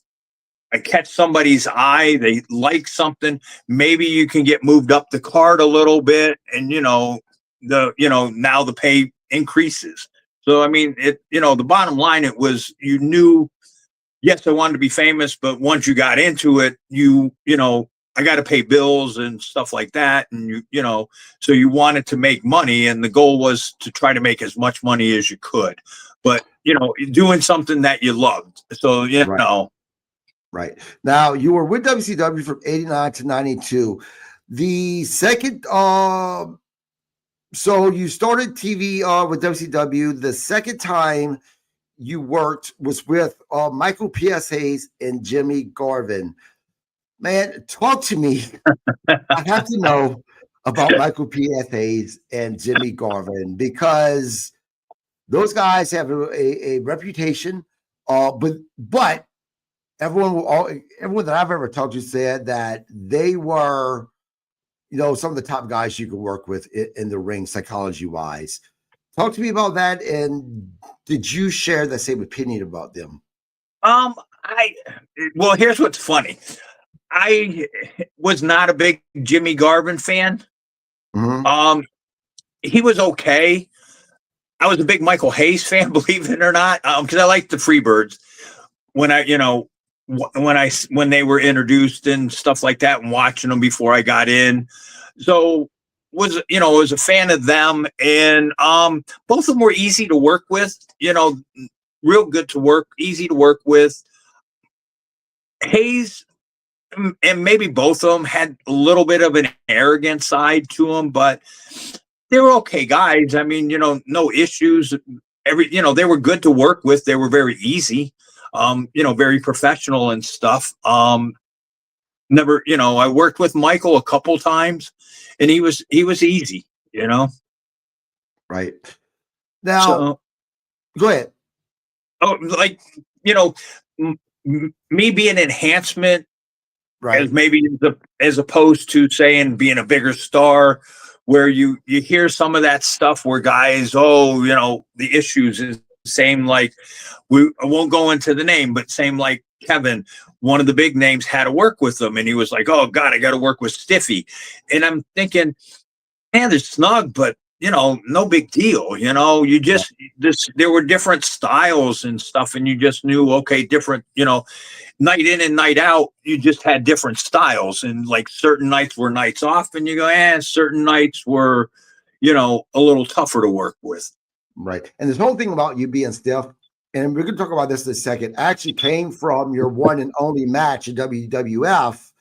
I catch somebody's eye, they like something, maybe you can get moved up the card a little bit, and now the pay increases. So I mean, the bottom line, it was, you knew, yes, I wanted to be famous, but once you got into it, I got to pay bills and stuff like that, and so you wanted to make money, and the goal was to try to make as much money as you could, but doing something that you loved. So Right. Now, you were with WCW from 89 to 92. The second, so you started TV with WCW. The second time you worked was with Michael P.S. Hayes and Jimmy Garvin. Man, talk to me. I have to know about Michael P.S. Hayes and Jimmy Garvin, because those guys have a reputation, but everyone that I've ever talked to said that they were, some of the top guys you could work with in the ring, psychology-wise. Talk to me about that, and did you share the same opinion about them? Well, here's what's funny. I was not a big Jimmy Garvin fan. Mm-hmm. He was okay. I was a big Michael Hayes fan, believe it or not, because I liked the Freebirds when they were introduced and stuff like that, and watching them before I got in. So was a fan of them, and both of them were easy to work with, real good to work, easy to work with. Hayes, and maybe both of them, had a little bit of an arrogant side to them, but they were okay guys. I mean, no issues. They were good to work with. They were very easy, very professional and stuff. Never, I worked with Michael a couple times, and he was easy, Right. Now, so, go ahead. Oh, like, me being an enhancement, right, as maybe as opposed to saying being a bigger star, where you hear some of that stuff where guys, the issues is the same, like, I won't go into the name, but same like Kevin, one of the big names, had to work with them, and he was like, oh God, I got to work with Stiffy. And I'm thinking, man, they're snug, but no big deal. You just, there were different styles and stuff, and you just knew, okay, different, night in and night out, you just had different styles, and like certain nights were nights off, and you go, certain nights were, a little tougher to work with. Right. And this whole thing about you being stiff, and we're going to talk about this in a second, actually came from your one and only match in WWF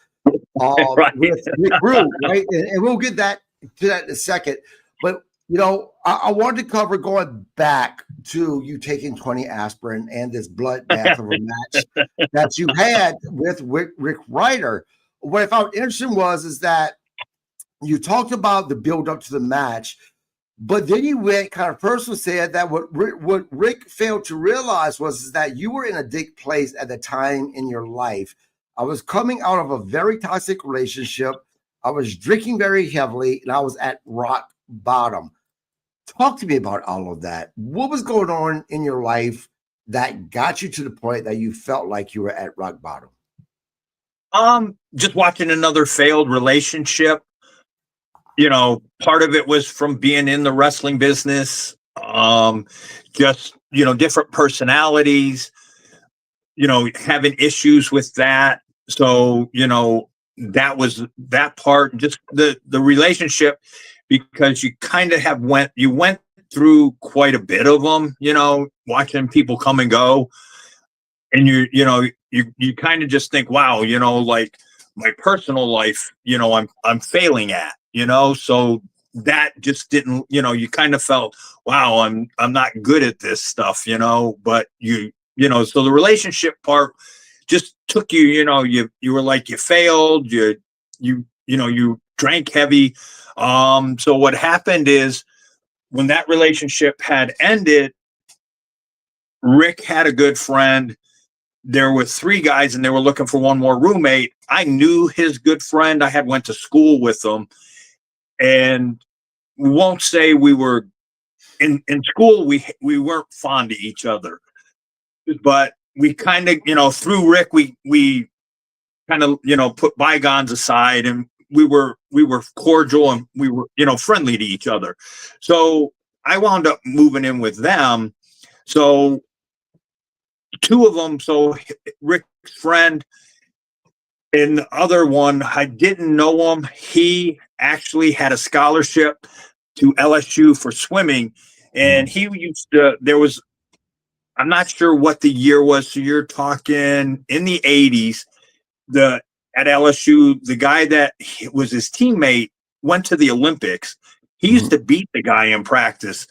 right. with Rick Rung, right? And we'll get to that in a second. But, I wanted to cover going back to you taking 20 aspirin and this bloodbath of a match that you had with Rick Ryder. What I found interesting is that you talked about the build up to the match, but then you went kind of personal, said that what Rick failed to realize was that you were in a deep place at the time in your life. I was coming out of a very toxic relationship. I was drinking very heavily, and I was at rock bottom. Talk to me about all of that. What was going on in your life that got you to the point that you felt like you were at rock bottom? Just watching another failed relationship. Part of it was from being in the wrestling business. Just, different personalities, having issues with that. So, that was that part, just the relationship, because you kind of went through quite a bit of them, watching people come and go, and you kind of just think, wow, like my personal life, I'm failing at, so that just didn't, you kind of felt, wow, I'm not good at this stuff, but so the relationship part just took you, you were like, you failed, you drank heavy. So what happened is, when that relationship had ended, Rick had a good friend. There were 3 guys, and they were looking for one more roommate. I knew his good friend. I had went to school with him, and we won't say we were in school, we weren't fond of each other, but we kind of, through Rick, we kind of, put bygones aside, and we were cordial, and we were, friendly to each other. So I wound up moving in with them. So two of them, so Rick's friend and the other one, I didn't know him. He actually had a scholarship to LSU for swimming, and he used to, I'm not sure what the year was. So you're talking in the 80s, at LSU, the guy that was his teammate went to the Olympics. He used to beat the guy in practice.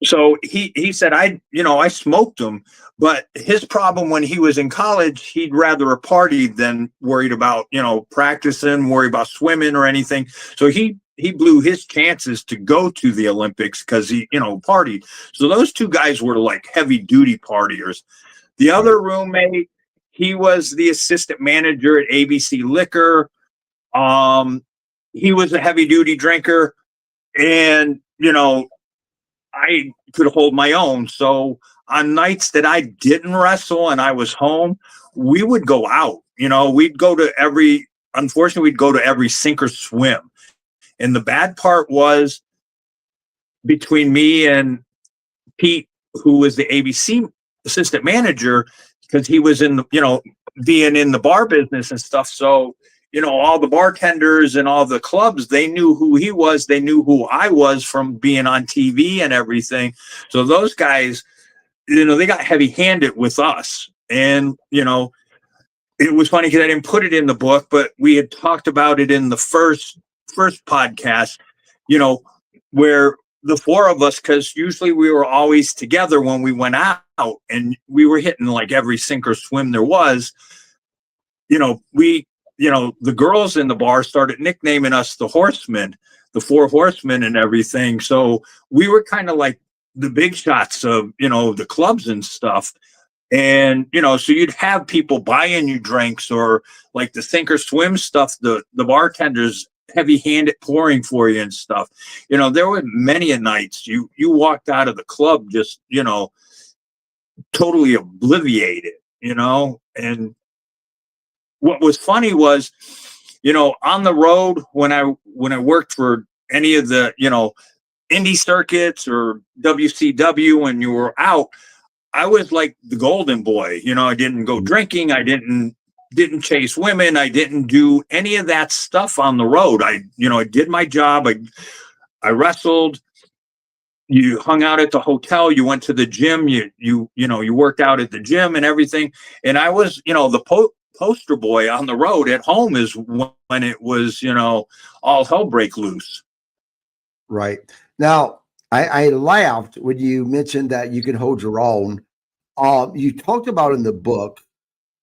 So he said, I smoked him, but his problem when he was in college, he'd rather a party than worried about, practicing, worry about swimming or anything. So he blew his chances to go to the Olympics because he, partied. So those two guys were like heavy duty partiers. The other roommate, he was the assistant manager at ABC Liquor. He was a heavy duty drinker, and, I could hold my own. So on nights that I didn't wrestle and I was home, we would go out. We'd go to every sink or swim. And the bad part was between me and Pete, who was the ABC assistant manager, because he was in being in the bar business and stuff. So, all the bartenders and all the clubs, they knew who he was. They knew who I was from being on TV and everything. So those guys, they got heavy handed with us. And, it was funny because I didn't put it in the book, but we had talked about it in the first podcast, where the four of us, because usually we were always together when we went out, and we were hitting like every sink or swim there was. The girls in the bar started nicknaming us the Horsemen, the Four Horsemen and everything. So we were kind of like the big shots of, the clubs and stuff. And, so you'd have people buying you drinks, or like the sink or swim stuff, the bartenders heavy handed pouring for you and stuff. There were many a nights you walked out of the club just, totally obliviated, and what was funny was, on the road when I worked for any of the, indie circuits or WCW, and you were out, I was like the golden boy. I didn't go drinking. I didn't chase women. I didn't do any of that stuff on the road. I did my job. I wrestled. You hung out at the hotel. You went to the gym. You worked out at the gym and everything. And I was, the poster boy on the road. At home is when it was, all hell break loose. Right. Now, I laughed when you mentioned that you can hold your own. You talked about in the book,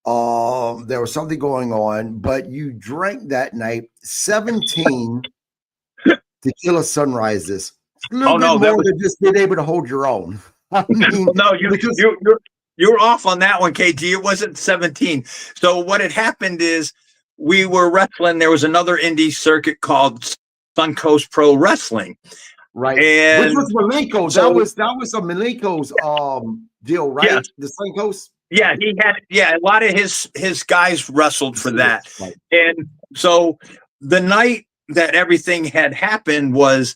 there was something going on, but you drank that night 17 tequila sunrises. A little bit more than just being able to hold your own. I mean, no, you're off on that one, KG. It wasn't 17. So what had happened is we were wrestling. There was another indie circuit called Suncoast Pro Wrestling. Right. And which was Malenko's. That was a Malenko's deal, right? Yeah. The Suncoast. Yeah, he had a lot of his guys wrestled for that. Right. And so the night that everything had happened was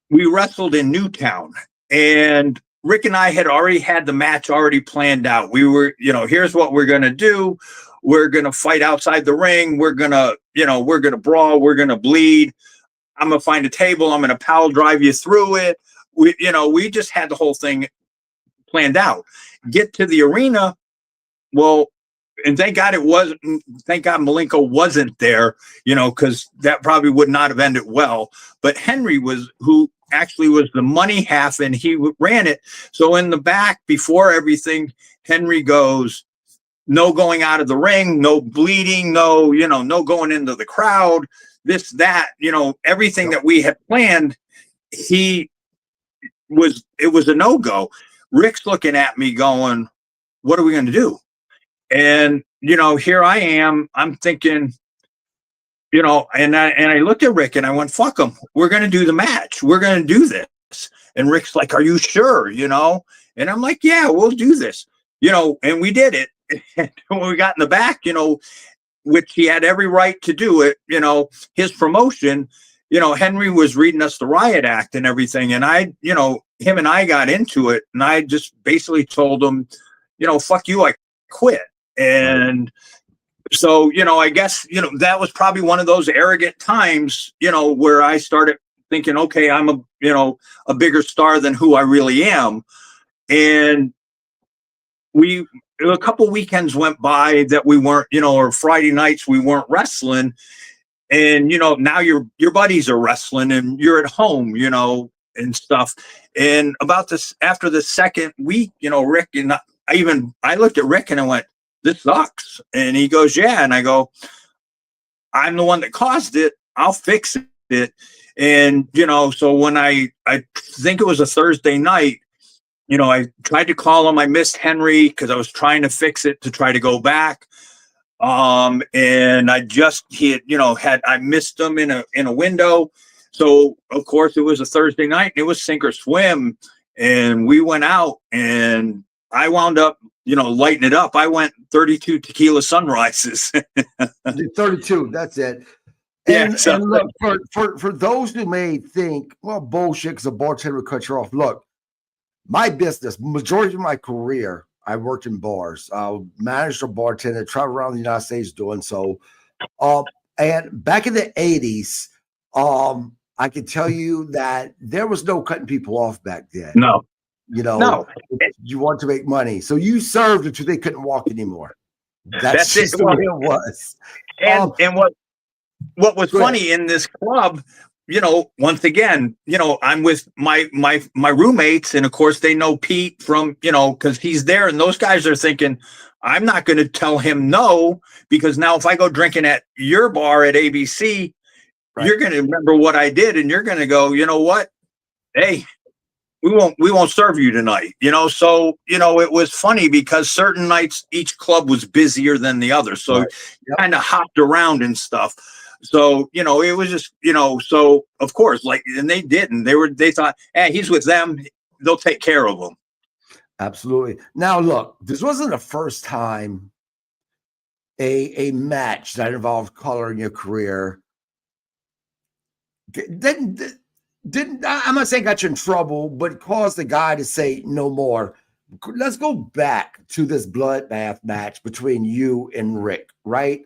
we wrestled in Newtown, and Rick and I had already had the match already planned out. We were, here's what we're going to do. We're going to fight outside the ring. We're going to brawl. We're going to bleed. I'm going to find a table. I'm going to pile drive you through it. We just had the whole thing planned out. Get to the arena. Well, and thank God Malenko wasn't there, because that probably would not have ended well. But Henry who actually was the money half, and he ran it. So in the back, before everything, Henry goes, no going out of the ring, no bleeding, no going into the crowd, this, that, everything that we had planned, it was a no-go. Rick's looking at me going, what are we going to do? And, here I am, I'm thinking, and I looked at Rick and I went, fuck him. We're going to do the match. We're going to do this. And Rick's like, are you sure? And I'm like, yeah, we'll do this, and we did it. And when we got in the back, which he had every right to do it, his promotion, Henry was reading us the riot act and everything. And him and I got into it, and I just basically told him, fuck you, I quit. And so, I guess, that was probably one of those arrogant times, where I started thinking, okay, I'm a bigger star than who I really am. And a couple weekends went by that we weren't, or Friday nights we weren't wrestling. And, now your buddies are wrestling and you're at home, and stuff. And about this, after the second week, Rick and I looked at Rick and I went, this sucks. And he goes, yeah. And I go, I'm the one that caused it. I'll fix it. And, so when I think it was a Thursday night, I tried to call him. I missed Henry because I was trying to fix it to try to go back. And I I missed him in a window. So of course it was a Thursday night and it was sink or swim. And we went out and I wound up, lighting it up. I went 32 tequila sunrises. 32, that's it. And, and look, for those who may think, well, bullshit, because a bartender would cut you off. Look, my business, majority of my career, I worked in bars, managed a bartender, traveled around the United States doing so. And back in the 80s, I can tell you that there was no cutting people off back then. No. No. You want to make money. So you served until they couldn't walk anymore. That's just the way it was. And what was funny in this club, once again, I'm with my roommates, and of course they know Pete from, because he's there, and those guys are thinking, I'm not going to tell him no, because now if I go drinking at your bar at ABC, right, you're going to remember what I did, and you're going to go, you know what? Hey, we won't serve you tonight. So, it was funny because certain nights each club was busier than the other. So you kind of hopped around and stuff. So, it was just, so of course, and they didn't. They thought, hey, he's with them, they'll take care of him. Absolutely. Now, look, this wasn't the first time a match that involved color in your career didn't I'm not saying got you in trouble, but caused the guy to say no more. Let's go back to this bloodbath match between you and Rick, right?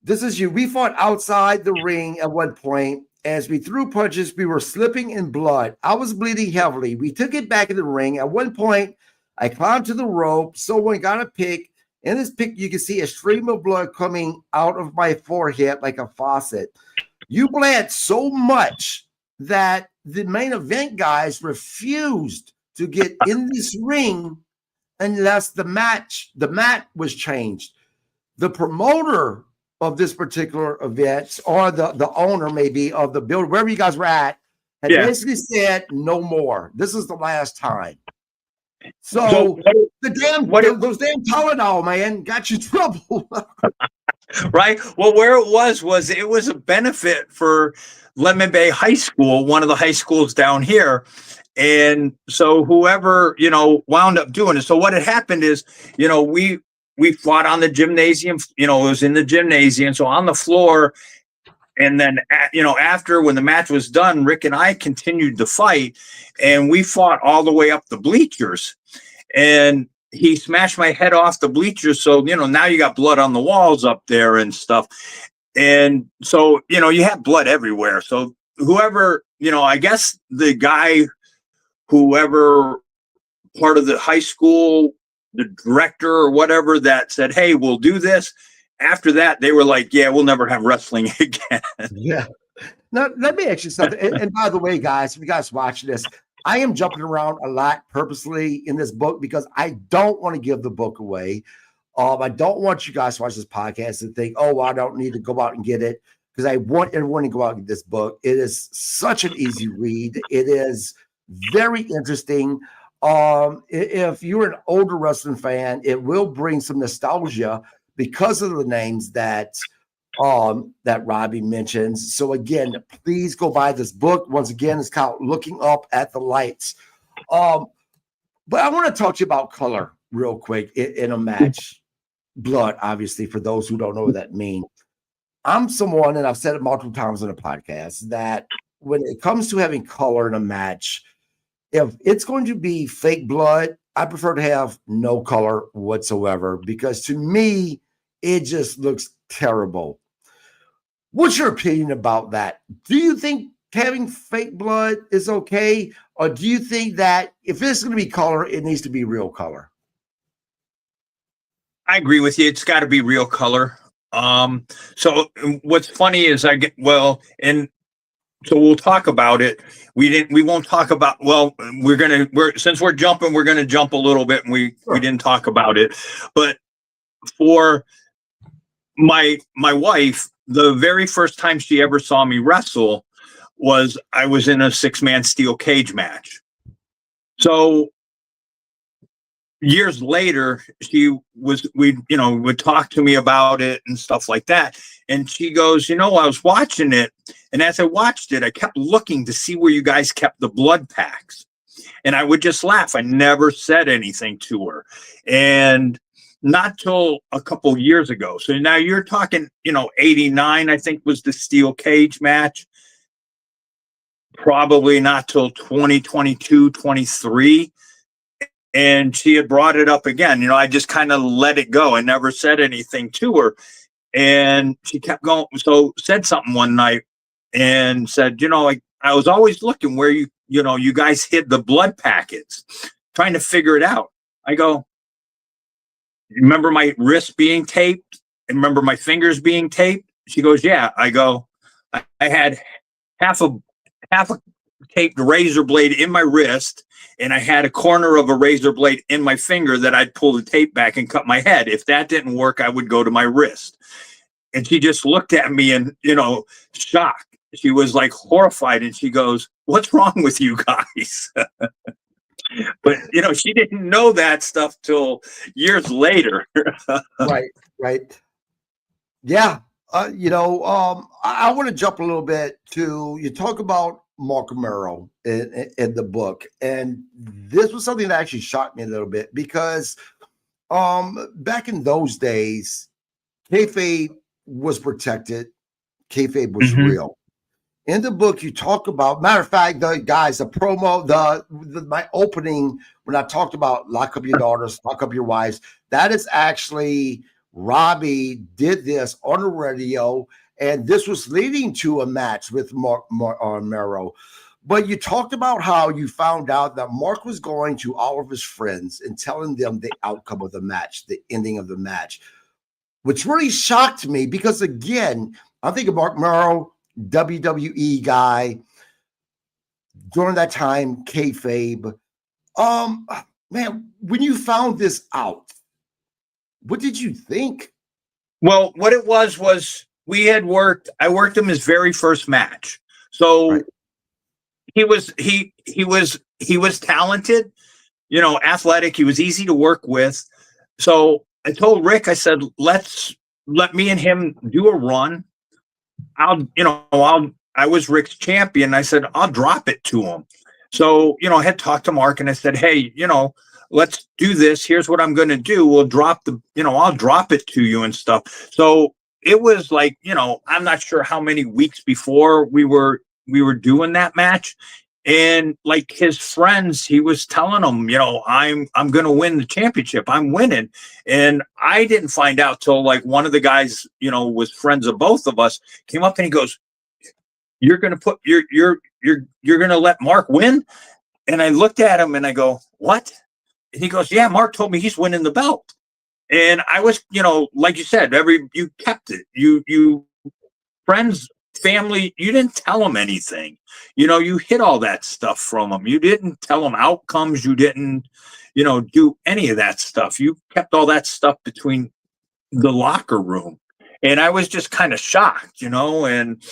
This is you. We fought outside the ring at one point. As we threw punches, we were slipping in blood. I was bleeding heavily. We took it back in the ring. At one point, I climbed to the rope. Someone got a pick. In this pick, you can see a stream of blood coming out of my forehead like a faucet. You bled so much that the main event guys refused to get in this ring unless the mat was changed. The promoter of this particular event, or the owner maybe of the building, wherever you guys were at, had basically said no more. This is the last time. So those damn Tylenol, man, got you in trouble. Right. Well, where it was a benefit for Lemon Bay High School, one of the high schools down here. And so whoever, wound up doing it. So what had happened is, we fought on the gymnasium, it was in the gymnasium. So on the floor. And then, after when the match was done, Rick and I continued to fight, and we fought all the way up the bleachers, and he smashed my head off the bleachers. So, now you got blood on the walls up there and stuff. And so, you have blood everywhere. So whoever, I guess the guy, whoever part of the high school, the director or whatever that said, hey, we'll do this. After that, they were like, yeah, we'll never have wrestling again. Yeah. Now, let me ask you something. And by the way, guys, if you guys watch this, I am jumping around a lot purposely in this book because I don't want to give the book away. I don't want you guys to watch this podcast and think, oh, I don't need to go out and get it, because I want everyone to go out and get this book. It is such an easy read. It is very interesting. If you're an older wrestling fan, it will bring some nostalgia because of the names that that Robbie mentions. So again, please go buy this book. Once again, it's called Looking Up at the Lights. But I want to talk to you about color real quick in a match. Blood, obviously, for those who don't know what that means. I'm someone, and I've said it multiple times on the podcast, that when it comes to having color in a match, if it's going to be fake blood, I prefer to have no color whatsoever, because to me, it just looks terrible. What's your opinion about that? Do you think having fake blood is okay? Or do you think that if it's going to be color, it needs to be real color? I agree with you. It's got to be real color. So what's funny is and so we'll talk about it. We won't talk about, since we're jumping, we're going to jump a little bit, and we didn't talk about it. But for my wife, the very first time she ever saw me wrestle I was in a 6-man steel cage match. So years later, would talk to me about it and stuff like that. And she goes, I was watching it. And as I watched it, I kept looking to see where you guys kept the blood packs. And I would just laugh. I never said anything to her. And not till a couple years ago. So now you're talking, 89, I think, was the steel cage match. Probably not till 2022, 23. And she had brought it up again. I just kind of let it go. I never said anything to her. And she kept going. So said something one night and said, I was always looking where you guys hid the blood packets, trying to figure it out. I go, remember my wrist being taped? And remember my fingers being taped? She goes, yeah. I go, I had half a taped razor blade in my wrist, and I had a corner of a razor blade in my finger that I'd pull the tape back and cut my head. If that didn't work, I would go to my wrist. And she just looked at me and, shocked. She was like horrified, and she goes, what's wrong with you guys? But, she didn't know that stuff till years later. Right. Yeah. I want to jump a little bit to, you talk about Mark Romero in the book. And this was something that actually shocked me a little bit, because back in those days, kayfabe was protected. Kayfabe was real. In the book, you talk about, matter of fact, the promo, my opening, when I talked about lock up your daughters, lock up your wives, that is actually Robbie did this on the radio, and this was leading to a match with Mark Romero. But you talked about how you found out that Mark was going to all of his friends and telling them the outcome of the match, the ending of the match, which really shocked me, because, again, I think of Mark Romero, WWE guy, during that time, kayfabe. Man, when you found this out, what did you think? Well, what it was I worked him his very first match. So right. he was talented, athletic. He was easy to work with. So I told Rick, I said, let me and him do a run. I was Rick's champion. I said, I'll drop it to him. So, I had talked to Mark, and I said, hey, let's do this. Here's what I'm going to do. We'll drop I'll drop it to you and stuff. So it was like, I'm not sure how many weeks before we were doing that match. And like his friends, he was telling them, I'm going to win the championship. I'm winning. And I didn't find out till like one of the guys, was friends of both of us, came up and he goes, you're going to let Mark win? And I looked at him and I go, what? And he goes, yeah, Mark told me he's winning the belt. And I was, like you said, you kept it. You friends, family, you didn't tell them anything. You hid all that stuff from them. You didn't tell them outcomes. You didn't, do any of that stuff. You kept all that stuff between the locker room. And I was just kind of shocked, and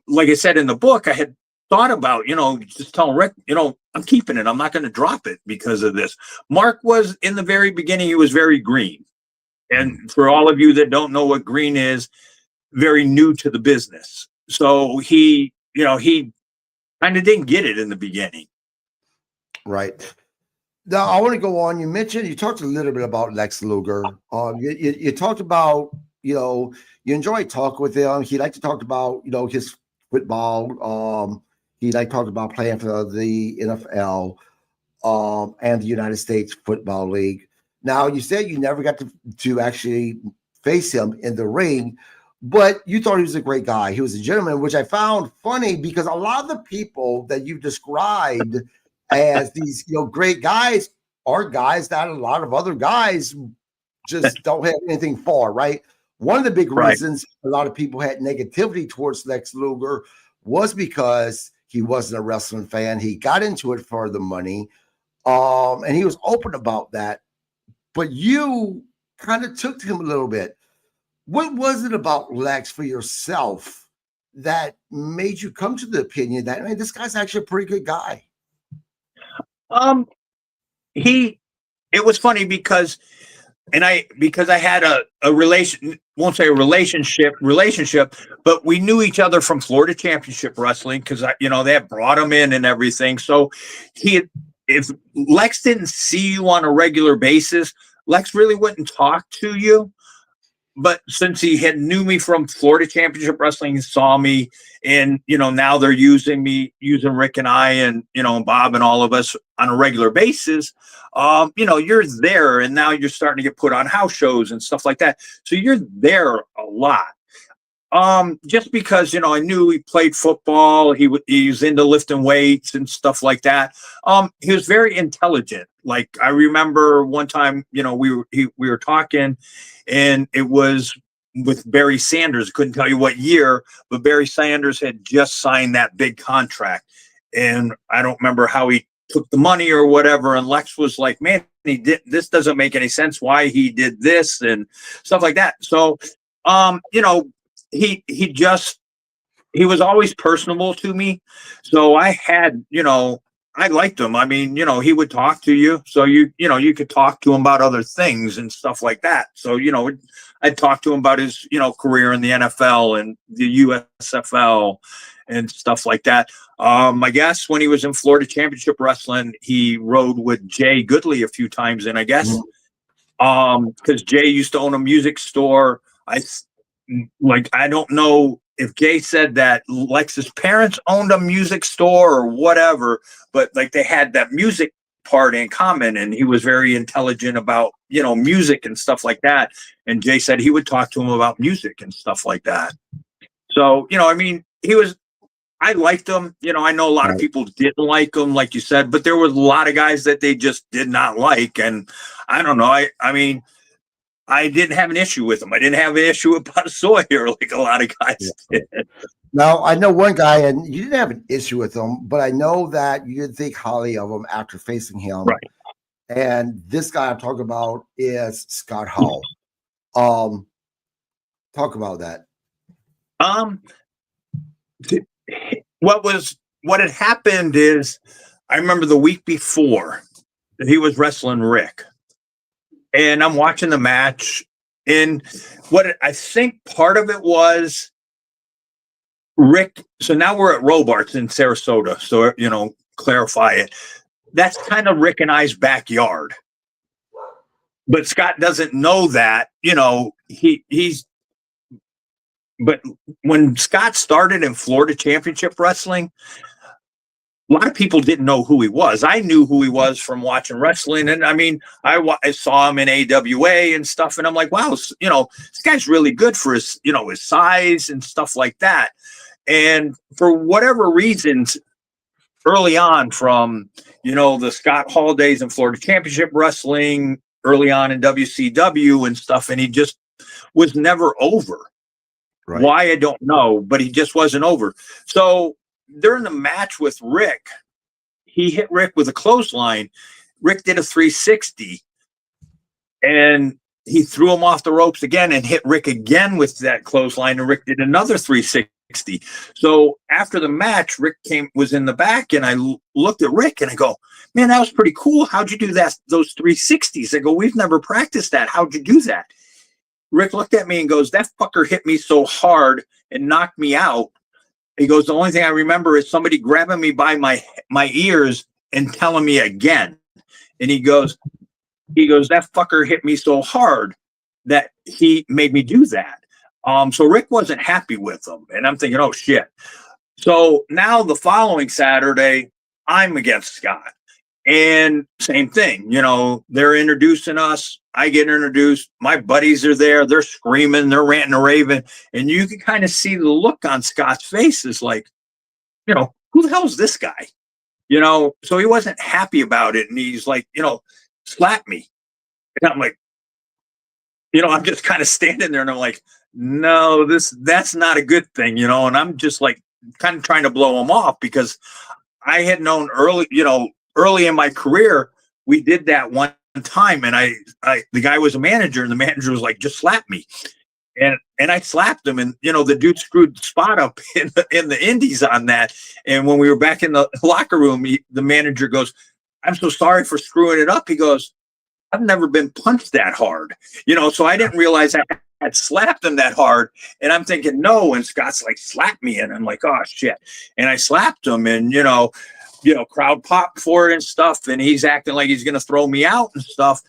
like I said in the book, I had thought about, just telling Rick, I'm keeping it. I'm not going to drop it because of this. Mark was, in the very beginning, he was very green. And for all of you that don't know what green is, very new to the business. So he kind of didn't get it in the beginning. Right. Now, I want to go on. You talked a little bit about Lex Luger. You talked about, you enjoy talking with him. He liked to talk about, his football. He liked to talk about playing for the NFL and the United States Football League. Now, you said you never got to actually face him in the ring, but you thought he was a great guy. He was a gentleman, which I found funny because a lot of the people that you've described as these, great guys are guys that a lot of other guys just don't have anything for, right? One of the big reasons a lot of people had negativity towards Lex Luger was because he wasn't a wrestling fan. He got into it for the money, and he was open about that. But you kind of took to him a little bit. What was it about Lex for yourself that made you come to the opinion that, man, this guy's actually a pretty good guy? It was funny because I had a won't say a relationship, but we knew each other from Florida Championship Wrestling because they had brought him in and everything. So if Lex didn't see you on a regular basis, Lex really wouldn't talk to you. But since he had knew me from Florida Championship Wrestling, he saw me, and now they're using Rick and I and Bob and all of us on a regular basis. You're there, and now you're starting to get put on house shows and stuff like that. So you're there a lot. Just because I knew he played football, he was into lifting weights and stuff like that. He was very intelligent. Like I remember one time, we were talking, and it was with Barry Sanders. Couldn't tell you what year, but Barry Sanders had just signed that big contract, and I don't remember how he took the money or whatever. And Lex was like, "Man, this doesn't make any sense. Why he did this and stuff like that." So, he was always personable to me. So I had, I liked him. I mean, he would talk to you. So you could talk to him about other things and stuff like that. So, I'd talk to him about his, career in the NFL and the USFL and stuff like that. I guess when he was in Florida Championship Wrestling, he rode with Jay Goodley a few times. And I guess, because Jay used to own a music store. I don't know if Jay said that Lex's parents owned a music store or whatever, but like they had that music part in common, and he was very intelligent about, music and stuff like that. And Jay said he would talk to him about music and stuff like that. So, I liked him. I know a lot of people didn't like him, like you said, but there were a lot of guys that they just did not like. And I don't know. I mean, I didn't have an issue with him. I didn't have an issue with Bud Sawyer like a lot of guys did. Now, I know one guy, and you didn't have an issue with him, but I know that you didn't think highly of him after facing him. Right. And this guy I'm talking about is Scott Hall. Talk about that. What had happened is, I remember the week before that he was wrestling Rick, and I'm watching the match, and I think part of it was Rick. So now we're at Robarts in Sarasota. So, clarify it. That's kind of Rick and I's backyard. But Scott doesn't know that, but when Scott started in Florida Championship Wrestling, a lot of people didn't know who he was. I knew who he was from watching wrestling. And I mean, I saw him in AWA and stuff. And I'm like, wow, this guy's really good for his, his size and stuff like that. And for whatever reasons, early on from, the Scott Hall days in Florida Championship Wrestling, early on in WCW and stuff, and he just was never over. Right. Why, I don't know, but he just wasn't over. So during the match with Rick, he hit Rick with a clothesline. Rick did a 360, and he threw him off the ropes again and hit Rick again with that clothesline, and Rick did another 360. So after the match, Rick was in the back, and I looked at Rick and I go, "Man, that was pretty cool. How'd you do that? Those 360s?" I go, "We've never practiced that. How'd you do that?" Rick looked at me and goes, that fucker hit me so hard and knocked me out. He goes, the only thing I remember is somebody grabbing me by my ears and telling me again. And he goes, that fucker hit me so hard that he made me do that. So Rick wasn't happy with him. And I'm thinking, oh shit. So now the following Saturday, I'm against Scott. And same thing, you know, they're introducing us. I get introduced. My buddies are there. They're screaming. They're ranting and raving. And you can kind of see the look on Scott's face is like, you know, who the hell is this guy? You know, so he wasn't happy about it. And he's like, you know, slap me. And I'm like, you know, I'm just kind of standing there and I'm like, no, that's not a good thing, you know. And I'm just like kind of trying to blow him off because I had known early in my career, we did that one time, and the guy was a manager, and the manager was like, just slap me. And I slapped him, and you know, the dude screwed the spot up in the indies on that. And when we were back in the locker room, the manager goes, I'm so sorry for screwing it up. He goes, I've never been punched that hard, you know, so I didn't realize I had slapped him that hard. And I'm thinking, no. And Scott's like, slap me. And I'm like, oh shit. And I slapped him, and, you know, crowd popped for it and stuff. And he's acting like he's going to throw me out and stuff.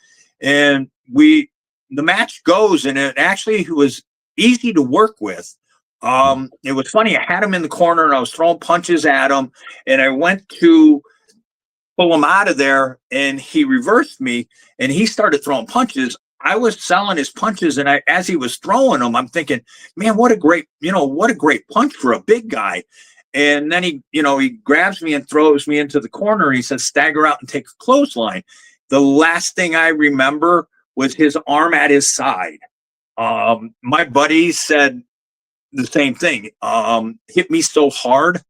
And the match goes, and it actually was easy to work with. It was funny. I had him in the corner and I was throwing punches at him, and I went to pull him out of there, and he reversed me and he started throwing punches. I was selling his punches, and as he was throwing them, I'm thinking, man, what a great punch for a big guy. And then he grabs me and throws me into the corner, and he says, stagger out and take a clothesline. The last thing I remember was his arm at his side. My buddy said the same thing. Hit me so hard.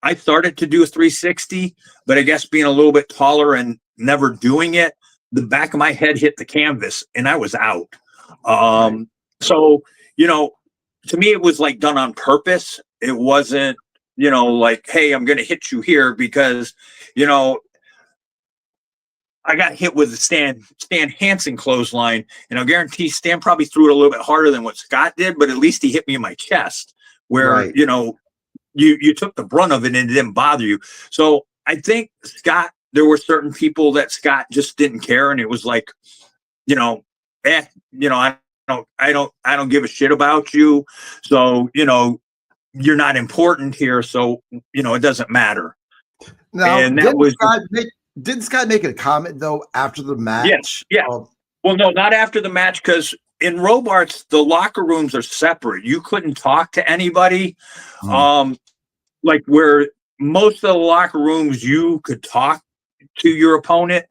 I started to do a 360, but I guess being a little bit taller and never doing it, the back of my head hit the canvas and I was out. So, you know, to me, it was like done on purpose. It wasn't, you know, like, hey, I'm going to hit you here because, you know, I got hit with the Stan Hansen clothesline, and I'll guarantee Stan probably threw it a little bit harder than what Scott did, but at least he hit me in my chest where, you know, you took the brunt of it and it didn't bother you. So I think Scott, there were certain people that Scott just didn't care. And it was like, you know, I don't give a shit about you. So, you know, you're not important here. So, you know, it doesn't matter. Now, and that didn't Scott make a comment though after the match? Yes. Yeah. Well, no, not after the match, because in Robarts, the locker rooms are separate. You couldn't talk to anybody. Like where most of the locker rooms you could talk to your opponent,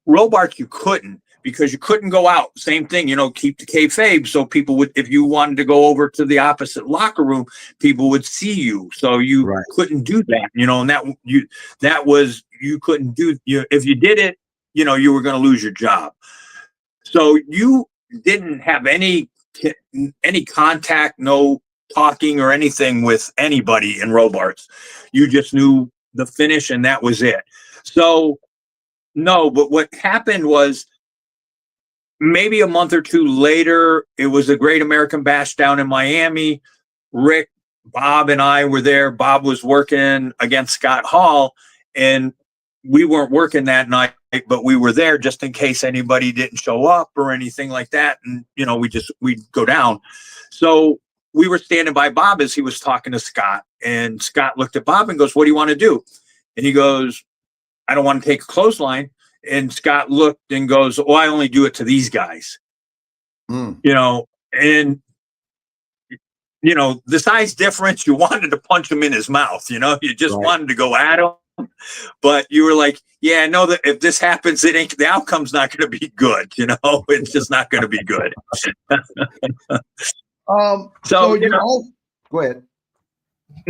Robarts you couldn't, because you couldn't go out. Same thing, you know, keep the kayfabe. So people would, if you wanted to go over to the opposite locker room, people would see you. So you couldn't do that, you know, and you couldn't do, if you did it, you know, you were going to lose your job. So you didn't have any contact, no talking or anything with anybody in Robarts. You just knew the finish and that was it. So no, but what happened was maybe a month or two later, it was a Great American Bash down in Miami. Rick, Bob, and I were there. Bob was working against Scott Hall, and we weren't working that night, but we were there just in case anybody didn't show up or anything like that. And, you know, we'd go down. So we were standing by Bob as he was talking to Scott, and Scott looked at Bob and goes, what do you want to do? And he goes, I don't want to take a clothesline. And Scott looked and goes, oh, I only do it to these guys. You know, and, you know, the size difference, you wanted to punch him in his mouth, you know, you just wanted to go at him. But you were like, yeah, I know that if this happens, the outcome's not going to be good. You know, it's just not going to be good. So you know, go ahead.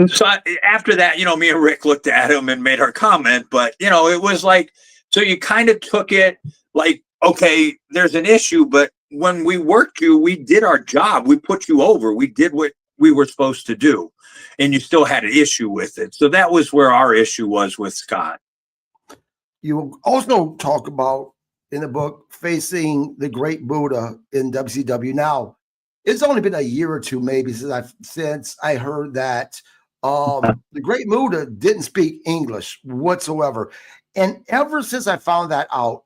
So after that, you know, me and Rick looked at him and made our comment, but, you know, it was like, so you kind of took it like, okay, there's an issue, but when we worked you, we did our job. We put you over. We did what we were supposed to do, and you still had an issue with it. So that was where our issue was with Scott. You also talk about in the book facing the Great Buddha in WCW. Now, it's only been a year or two maybe since I heard that the Great Muta didn't speak English whatsoever. And ever since I found that out,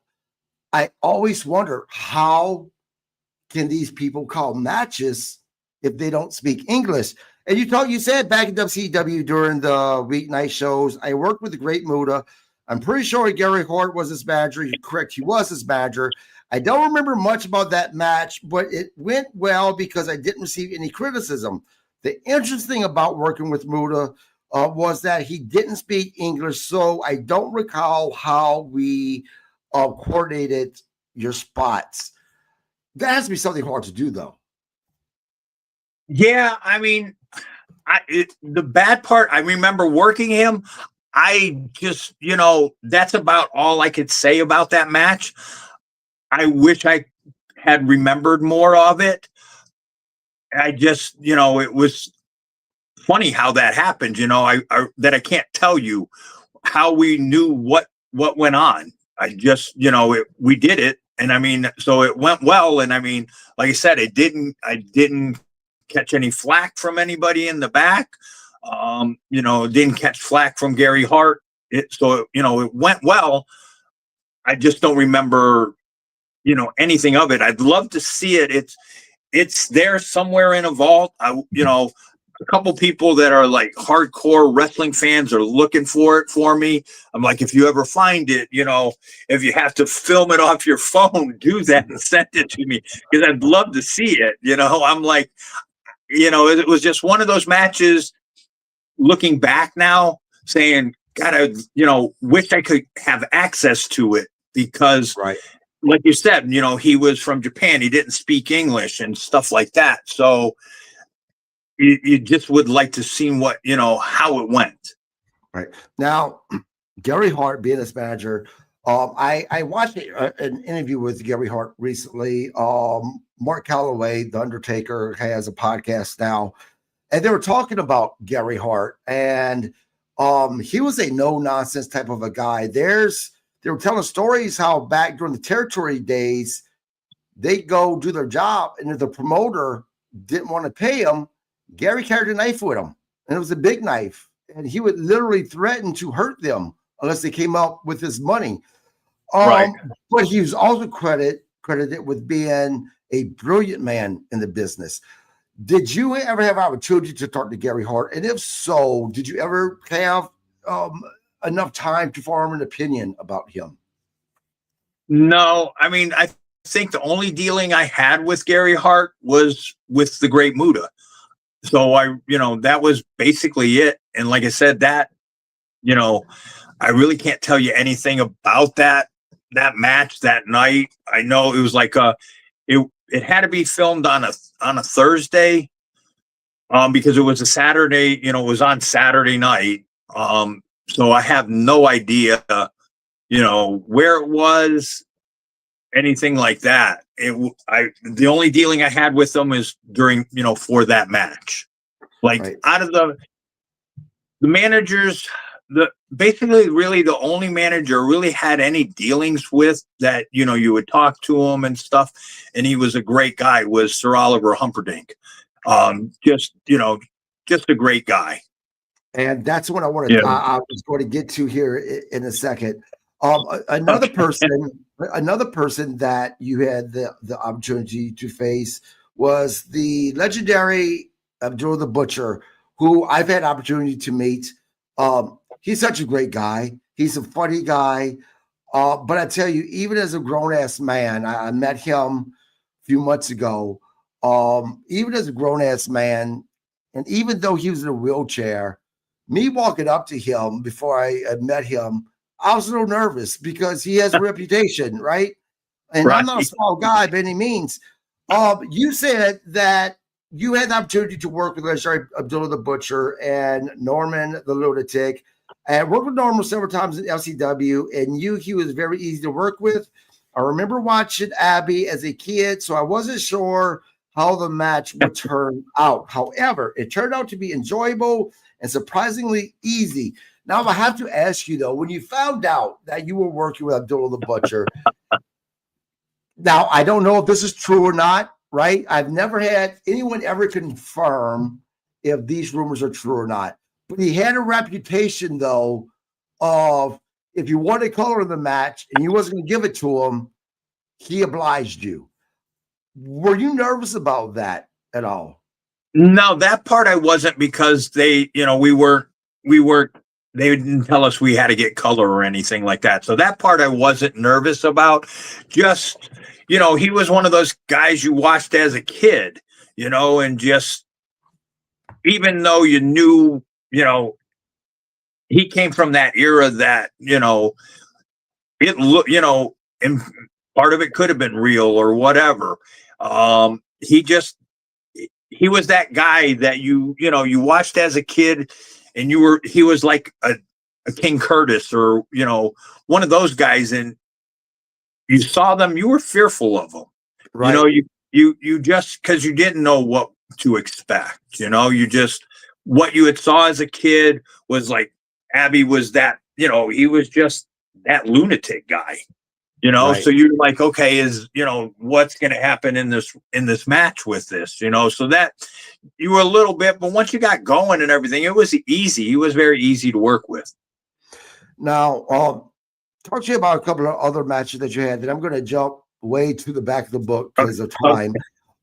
I always wonder, how can these people call matches if they don't speak English? And you said back in WCW during the weeknight shows, I worked with the Great Muta. I'm pretty sure Gary Hart was his manager. You're correct, he was his manager. I don't remember much about that match, but it went well because I didn't receive any criticism. The interesting thing about working with Muta was that he didn't speak English, so I don't recall how we coordinated your spots. That has to be something hard to do, though. Yeah, I mean, the bad part, I remember working him. I just, that's about all I could say about that match. I wish I had remembered more of it. I just, it was funny how that happened. That I can't tell you how we knew what went on. I just, we did it, and I mean, so it went well. And I mean, like I said, I didn't catch any flack from anybody in the back. Didn't catch flack from Gary Hart. It went well. I just don't remember, anything of it. I'd love to see it. It's there somewhere in a vault. A couple people that are like hardcore wrestling fans are looking for it for me. I'm like, if you ever find it, if you have to film it off your phone, do that and send it to me, because I'd love to see it. I'm like, it was just one of those matches, looking back now, saying, God, I wish I could have access to it, because right. Like you said, he was from Japan. He didn't speak English and stuff like that. So you just would like to see how it went. Right. Now, Gary Hart being his manager, I watched an interview with Gary Hart recently. Mark Calloway, The Undertaker, has a podcast now, and they were talking about Gary Hart, and he was a no-nonsense type of a guy. They were telling stories how back during the territory days, they go do their job, and if the promoter didn't want to pay him, Gary carried a knife with him, and it was a big knife, and he would literally threaten to hurt them unless they came up with his money. Right. But he was also credited with being a brilliant man in the business. Did you ever have opportunity to talk to Gary Hart? And if so, did you ever have enough time to form an opinion about him? No, I mean, I think the only dealing I had with Gary Hart was with the Great Muta. So that was basically it. And like I said, that, I really can't tell you anything about that match that night. I know it was like it had to be filmed on a Thursday, because it was a Saturday, it was on Saturday night. So I have no idea, where it was, anything like that. The only dealing I had with them is during, for that match. Like, right. Out of the managers, basically really the only manager really had any dealings with that, you would talk to him and stuff, and he was a great guy, was Sir Oliver Humperdinck. Just a great guy. And that's what I wanted. Yeah. I was going to get to here in a second. Another person that you had the opportunity to face was the legendary Abdullah the Butcher, who I've had opportunity to meet. He's such a great guy. He's a funny guy. But I tell you, even as a grown-ass man, I met him a few months ago. Even as a grown-ass man, and even though he was in a wheelchair, me walking up to him before I met him, I was a little nervous because he has a reputation, right? And right. I'm not a small guy by any means. You said that you had the opportunity to work with legendary Abdullah the Butcher and Norman the Lunatic. I worked with Norman several times at LCW, and he was very easy to work with. I remember watching Abby as a kid, so I wasn't sure how the match would turn out. However, it turned out to be enjoyable and surprisingly easy. Now, I have to ask you, though, when you found out that you were working with Abdullah the Butcher, now, I don't know if this is true or not, right? I've never had anyone ever confirm if these rumors are true or not. But he had a reputation, though, of if you wanted color in the match and you wasn't going to give it to him, he obliged you. Were you nervous about that at all? No, that part I wasn't, because they, they didn't tell us we had to get color or anything like that. So that part I wasn't nervous about. Just, he was one of those guys you watched as a kid, and just, even though you knew, he came from that era that, it looked, and part of it could have been real or whatever. He was that guy that you watched as a kid, and he was like a King Curtis, or one of those guys, and you saw them, you were fearful of them. Right. You just, because you didn't know what to expect. You just, what you had saw as a kid was like, Abby was that, he was just that lunatic guy. Right. So you're like, okay, what's going to happen in this match with this, so that you were a little bit, but once you got going and everything, it was easy. He was very easy to work with. Now, talk to you about a couple of other matches that you had. That I'm going to jump way to the back of the book because of time.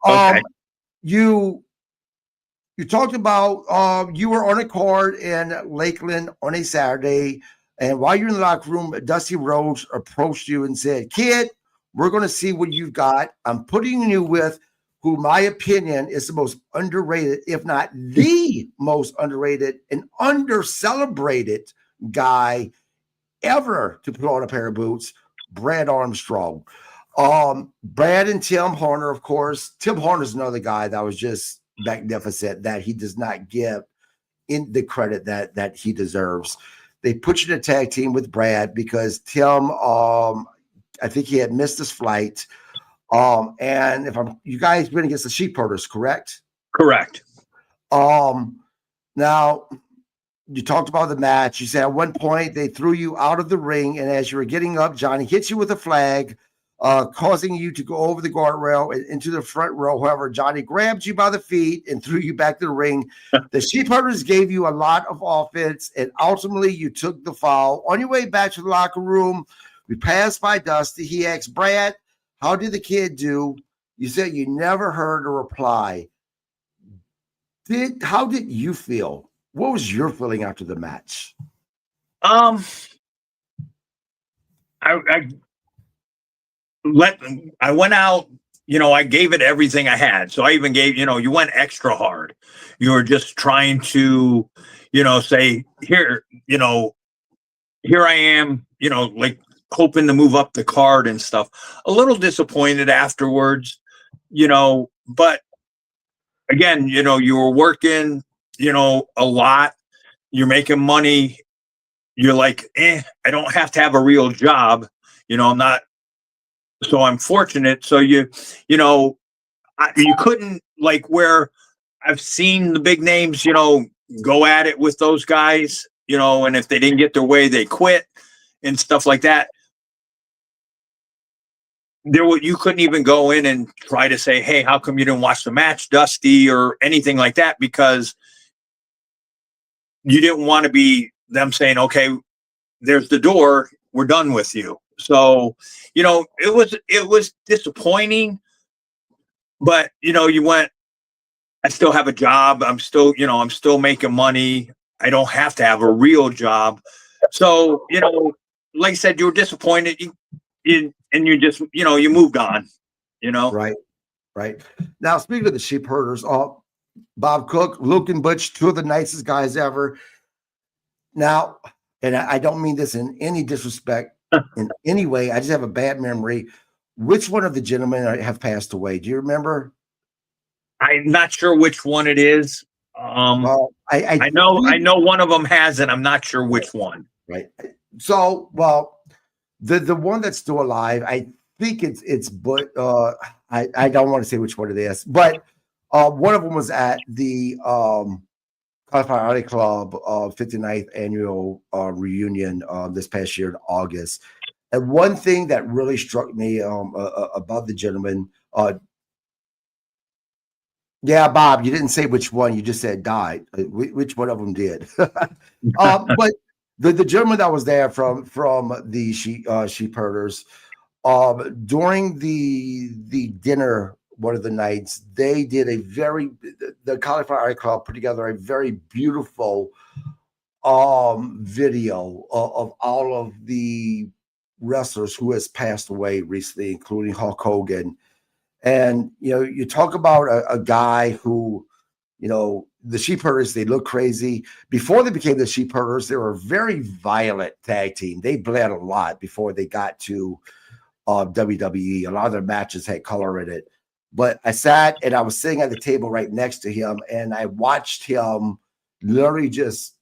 Okay. You talked about you were on a card in Lakeland on a Saturday. And while you're in the locker room, Dusty Rhodes approached you and said, "Kid, we're going to see what you've got. I'm putting you with who, my opinion, is the most underrated, if not the most underrated and under-celebrated guy ever to put on a pair of boots, Brad Armstrong." Brad and Tim Horner, of course. Tim Horner's another guy that was just magnificent, that he does not give in the credit that he deserves. They put you in a tag team with Brad because Tim, I think he had missed his flight. And you guys went against the Sheep Herders, correct? Correct. Now you talked about the match. You said at one point they threw you out of the ring, and as you were getting up, Johnny hits you with a flag, causing you to go over the guardrail and into the front row. However, Johnny grabbed you by the feet and threw you back to the ring. The Sheep Herders gave you a lot of offense, and ultimately you took the fall. On your way back to the locker room, we passed by Dusty. He asked, "Brad, how did the kid do?" You said you never heard a reply. How did you feel? What was your feeling after the match? I went out, I gave it everything I had. So I even gave, you went extra hard. You were just trying to, say, here I am, like hoping to move up the card and stuff. A little disappointed afterwards, but again, you were working, a lot. You're making money. You're like, I don't have to have a real job. I'm not. So I'm fortunate. So you couldn't, like, where I've seen the big names, go at it with those guys, and if they didn't get their way, they quit and stuff like that. You couldn't even go in and try to say, "Hey, how come you didn't watch the match, Dusty," or anything like that, because you didn't want to be them saying, "Okay, there's the door, we're done with you." So, it was disappointing, but you went, I still have a job. I'm still making money. I don't have to have a real job. So, like I said, you were disappointed, and you just, you moved on, Right. Now, speaking of the Sheep Herders, Bob Cook, Luke, and Butch, two of the nicest guys ever. Now, and I don't mean this in any disrespect in any way. I just have a bad memory. Which one of the gentlemen have passed away? Do you remember? I'm not sure which one it is. Well, I know one of them has, and I'm not sure which one. Right. So, well, the one that's still alive, I think it's but I don't want to say which one it is, but one of them was at the California Club 59th annual reunion this past year in August. And one thing that really struck me about the gentleman, Yeah, Bob, you didn't say which one. You just said died. Which one of them did? But the gentleman that was there from the sheep herders, during the dinner one of the nights, they did the Cauliflower Eye Club put together a very beautiful video of all of the wrestlers who has passed away recently, including Hulk Hogan. And you talk about a guy who, the sheep herders, they look crazy. Before they became the sheep herders, they were a very violent tag team. They bled a lot before they got to WWE. A lot of their matches had color in it. But I sat and I was sitting at the table right next to him, and I watched him literally just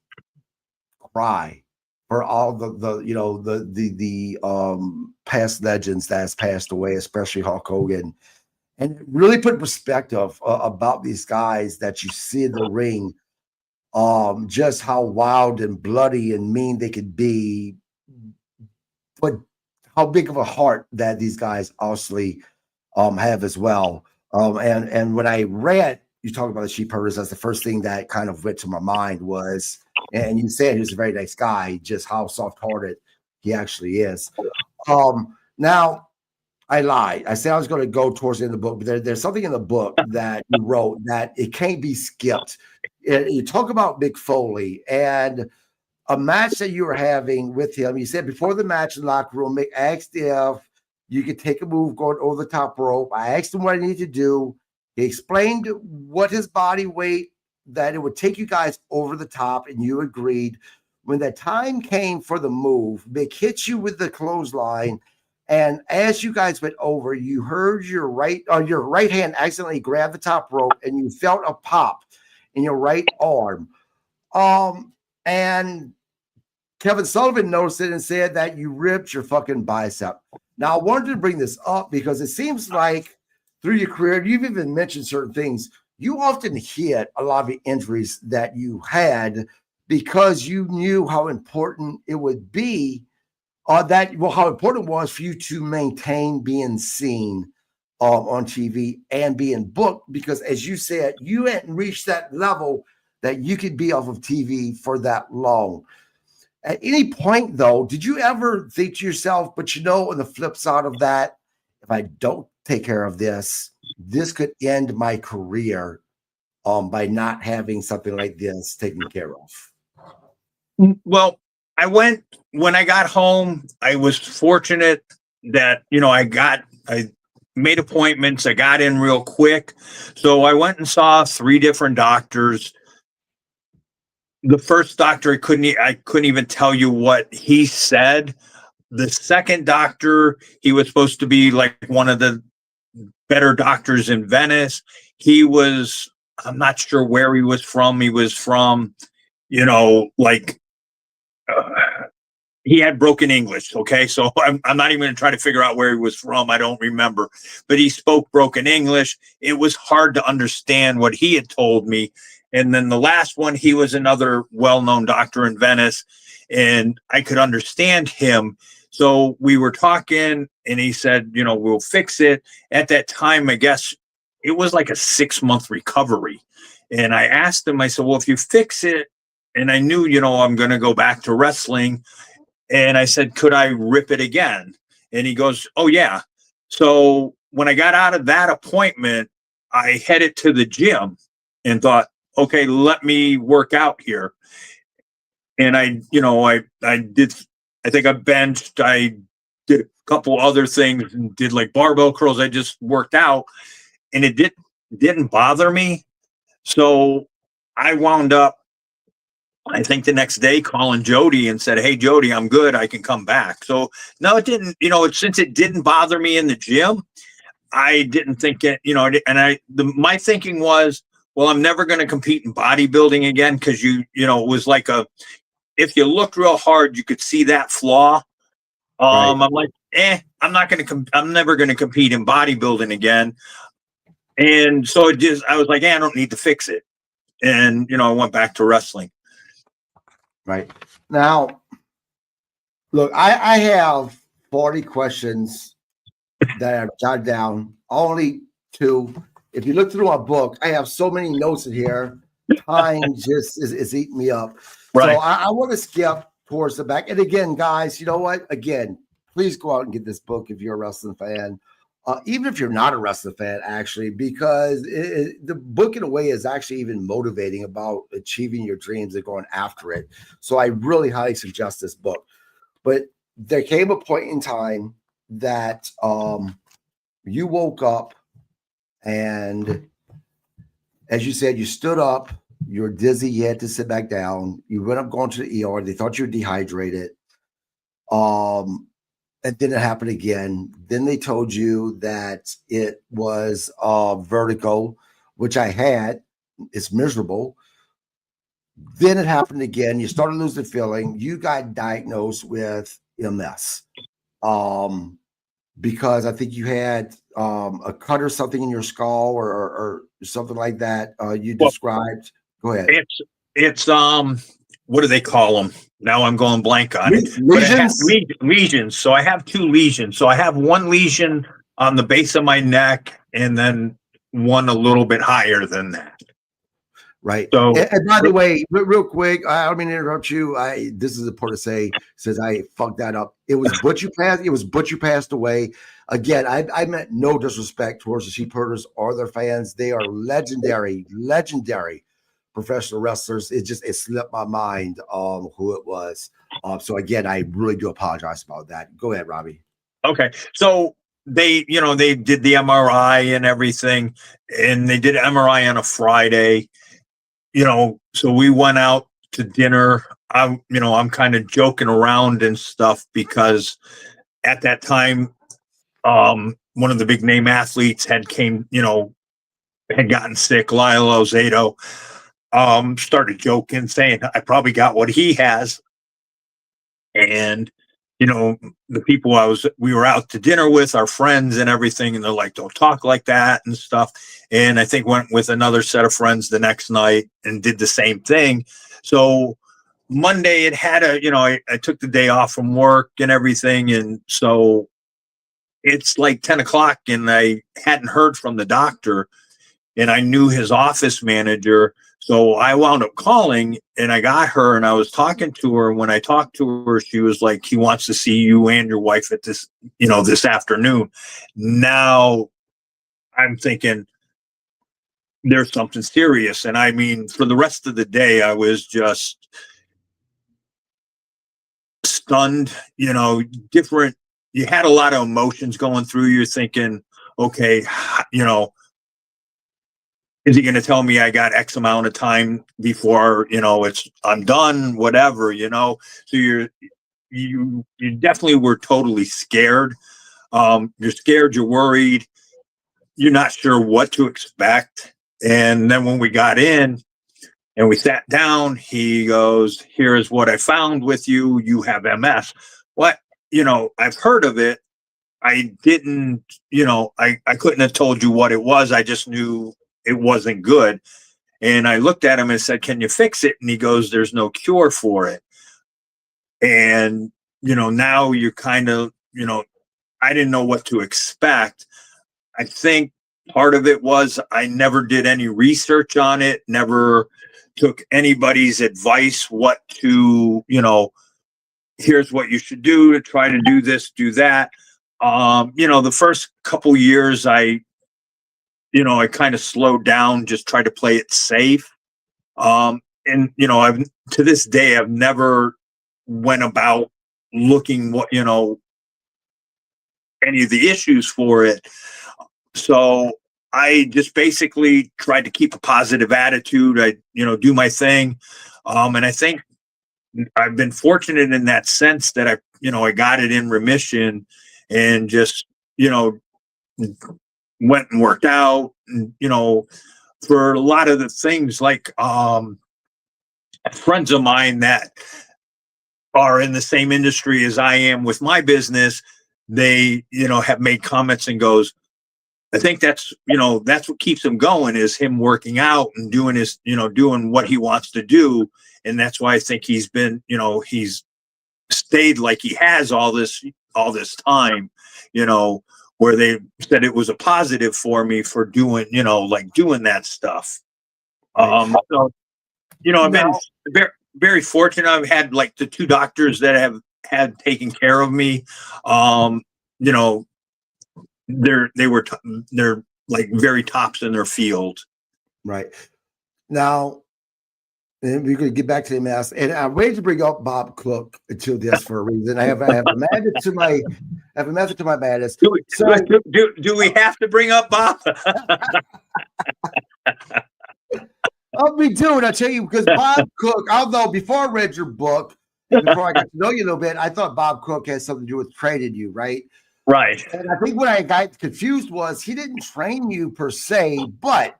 cry for all the past legends that has passed away, especially Hulk Hogan. And it really put perspective about these guys that you see in the ring, just how wild and bloody and mean they could be, but how big of a heart that these guys obviously have as well. And when I read you talk about the sheep herders, that's the first thing that kind of went to my mind was, and you said he was a very nice guy, just how soft-hearted he actually is. Now, I lied. I said I was going to go towards the end of the book, but there's something in the book that you wrote that it can't be skipped. You talk about Mick Foley and a match that you were having with him. You said before the match in the locker room, Mick asked if you could take a move going over the top rope. I asked him what I needed to do. He explained what his body weight, that it would take you guys over the top, and you agreed. When the time came for the move, Mick hit you with the clothesline. And as you guys went over, you heard your right hand accidentally grab the top rope, and you felt a pop in your right arm. And Kevin Sullivan noticed it and said that you ripped your fucking bicep. Now, I wanted to bring this up because it seems like through your career, you've even mentioned certain things. You often hid a lot of the injuries that you had because you knew how important it would be. How important it was for you to maintain being seen on TV and being booked, because as you said, you hadn't reached that level that you could be off of TV for that long. At any point, though, did you ever think to yourself, but on the flip side of that, if I don't take care of this, this could end my career by not having something like this taken care of? Well, when I got home, I was fortunate that, I made appointments. I got in real quick. So I went and saw 3 different doctors. The first doctor, I couldn't even tell you what he said. The second doctor, he was supposed to be like one of the better doctors in Venice. I'm not sure where he was from. He was from, he had broken English. Okay. So I'm not even going to try to figure out where he was from. I don't remember, but he spoke broken English. It was hard to understand what he had told me. And then the last one, he was another well-known doctor in Venice, and I could understand him. So we were talking, and he said, we'll fix it. At that time, I guess it was like a 6-month recovery. And I asked him, I said, well, if you fix it, and I knew, I'm going to go back to wrestling. And I said, could I rip it again? And he goes, oh, yeah. So when I got out of that appointment, I headed to the gym and thought, okay, let me work out here. And I did, I think I benched, I did a couple other things and did like barbell curls. I just worked out, and it didn't bother me. So I wound up, I think the next day, calling Jody and said, hey, Jody, I'm good. I can come back. So no, it didn't, since it didn't bother me in the gym, I didn't think it, and my thinking was, well, I'm never going to compete in bodybuilding again. Cause it was like if you looked real hard, you could see that flaw. Right. I'm like, I'm never going to compete in bodybuilding again. And so I was like, I don't need to fix it. And, I went back to wrestling. Right. Now, look, I have 40 questions that I've jotted down, only 2 if you look through my book, I have so many notes in here. Time just is eating me up. Right. So I want to skip towards the back. And again, guys, you know what? Again, please go out and get this book if you're a wrestling fan. Even if you're not a wrestling fan, actually, because the book in a way is actually even motivating about achieving your dreams and going after it. So I really highly suggest this book. But there came a point in time that you woke up and, as you said, you stood up, you were dizzy, you had to sit back down, you went up going to the ER, they thought you were dehydrated. And then it happened again. Then they told you that it was vertigo, which I had. It's miserable. Then it happened again. You started losing feeling. You got diagnosed with MS because I think you had a cut or something in your skull or something like that. You described. Go ahead. It's what do they call them? Now I'm going blank on it. Lesions? Lesions. So I have 2 lesions. So I have one lesion on the base of my neck and then one a little bit higher than that. Right. So, and by the way, real quick, I don't mean to interrupt you. This is important to say, since I fucked that up. It was Butch who passed. It was Butch who passed away. Again, I meant no disrespect towards the Sheep Herders or their fans. They are legendary professional wrestlers. It slipped my mind who it was. So again, I really do apologize about that. Go ahead, Robbie. Okay. So they did the MRI and everything, and they did MRI on a Friday. So we went out to dinner. I'm kind of joking around and stuff because at that time, one of the big name athletes had gotten sick. Lyle Alzado, started joking, saying I probably got what he has. And, the people we were out to dinner with, our friends and everything, and they're like, don't talk like that and stuff. And I think went with another set of friends the next night and did the same thing. So Monday it had I took the day off from work and everything. And so it's like 10 o'clock and I hadn't heard from the doctor and I knew his office manager. So I wound up calling and I got her and I was talking to her. When I talked to her, she was like, he wants to see you and your wife at this, this afternoon. Now I'm thinking there's something serious. And I mean, for the rest of the day, I was just stunned, different. You had a lot of emotions going through. You're thinking, okay, is he going to tell me I got X amount of time before, I'm done, whatever, So you definitely were totally scared. You're scared, you're worried, you're not sure what to expect. And then when we got in and we sat down, he goes, here's what I found with you. You have MS. What? I've heard of it. I didn't, I couldn't have told you what it was. I just knew it wasn't good. And I looked at him and said, can you fix it? And he goes, there's no cure for it. And, now you're kind of, I didn't know what to expect. I think part of it was I never did any research on it, never took anybody's advice, what to, here's what you should do to try to do this, do that. The first couple years I kind of slowed down, just tried to play it safe. And, I've to this day, I've never went about looking what, any of the issues for it. So I just basically tried to keep a positive attitude. I, do my thing. And I think I've been fortunate in that sense that I got it in remission and just, went and worked out, and, for a lot of the things like friends of mine that are in the same industry as I am with my business, they, have made comments and goes, I think that's what keeps him going is him working out and doing his, doing what he wants to do. And that's why I think he's been, he's stayed like he has all this time, where they said it was a positive for me for doing, like doing that stuff. So, I've been Now, very, very fortunate. I've had like the two doctors that have had taken care of me. You know, they're like very tops in their field. right. Now, and we could get back to the mess. And I'm ready to bring up Bob Cook to this for a reason. I have a method to my madness. Do we have to bring up Bob? We do, and I'll tell you, because Bob Cook, although before I read your book, before I got to know you a little bit, I thought Bob Cook had something to do with training you, right? Right. And I think what I got confused was he didn't train you per se, but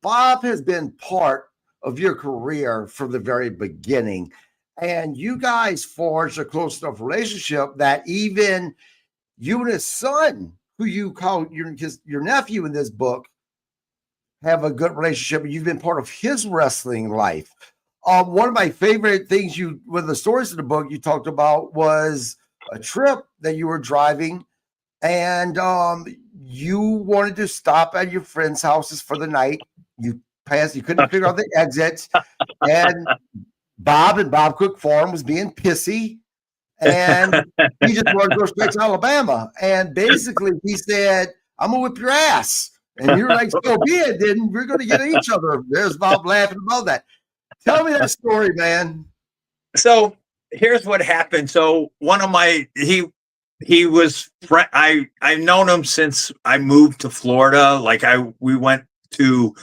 Bob has been part of your career from the very beginning. And you guys forged a close enough relationship that even you and his son, who you call your nephew in this book, have a good relationship, and you've been part of his wrestling life. One of my favorite things one of the stories in the book you talked about was a trip that you were driving, and you wanted to stop at your friends' houses for the night. You couldn't figure out the exit, and Bob Cook Farm was being pissy, and he just wanted to go straight to Alabama. And basically, he said, "I'm gonna whip your ass." And you're like, "So be it, then we're going to get at each other." There's Bob laughing about that. Tell me that story, man. So here's what happened. So one of he was, I've known him since I moved to Florida. Like we went to,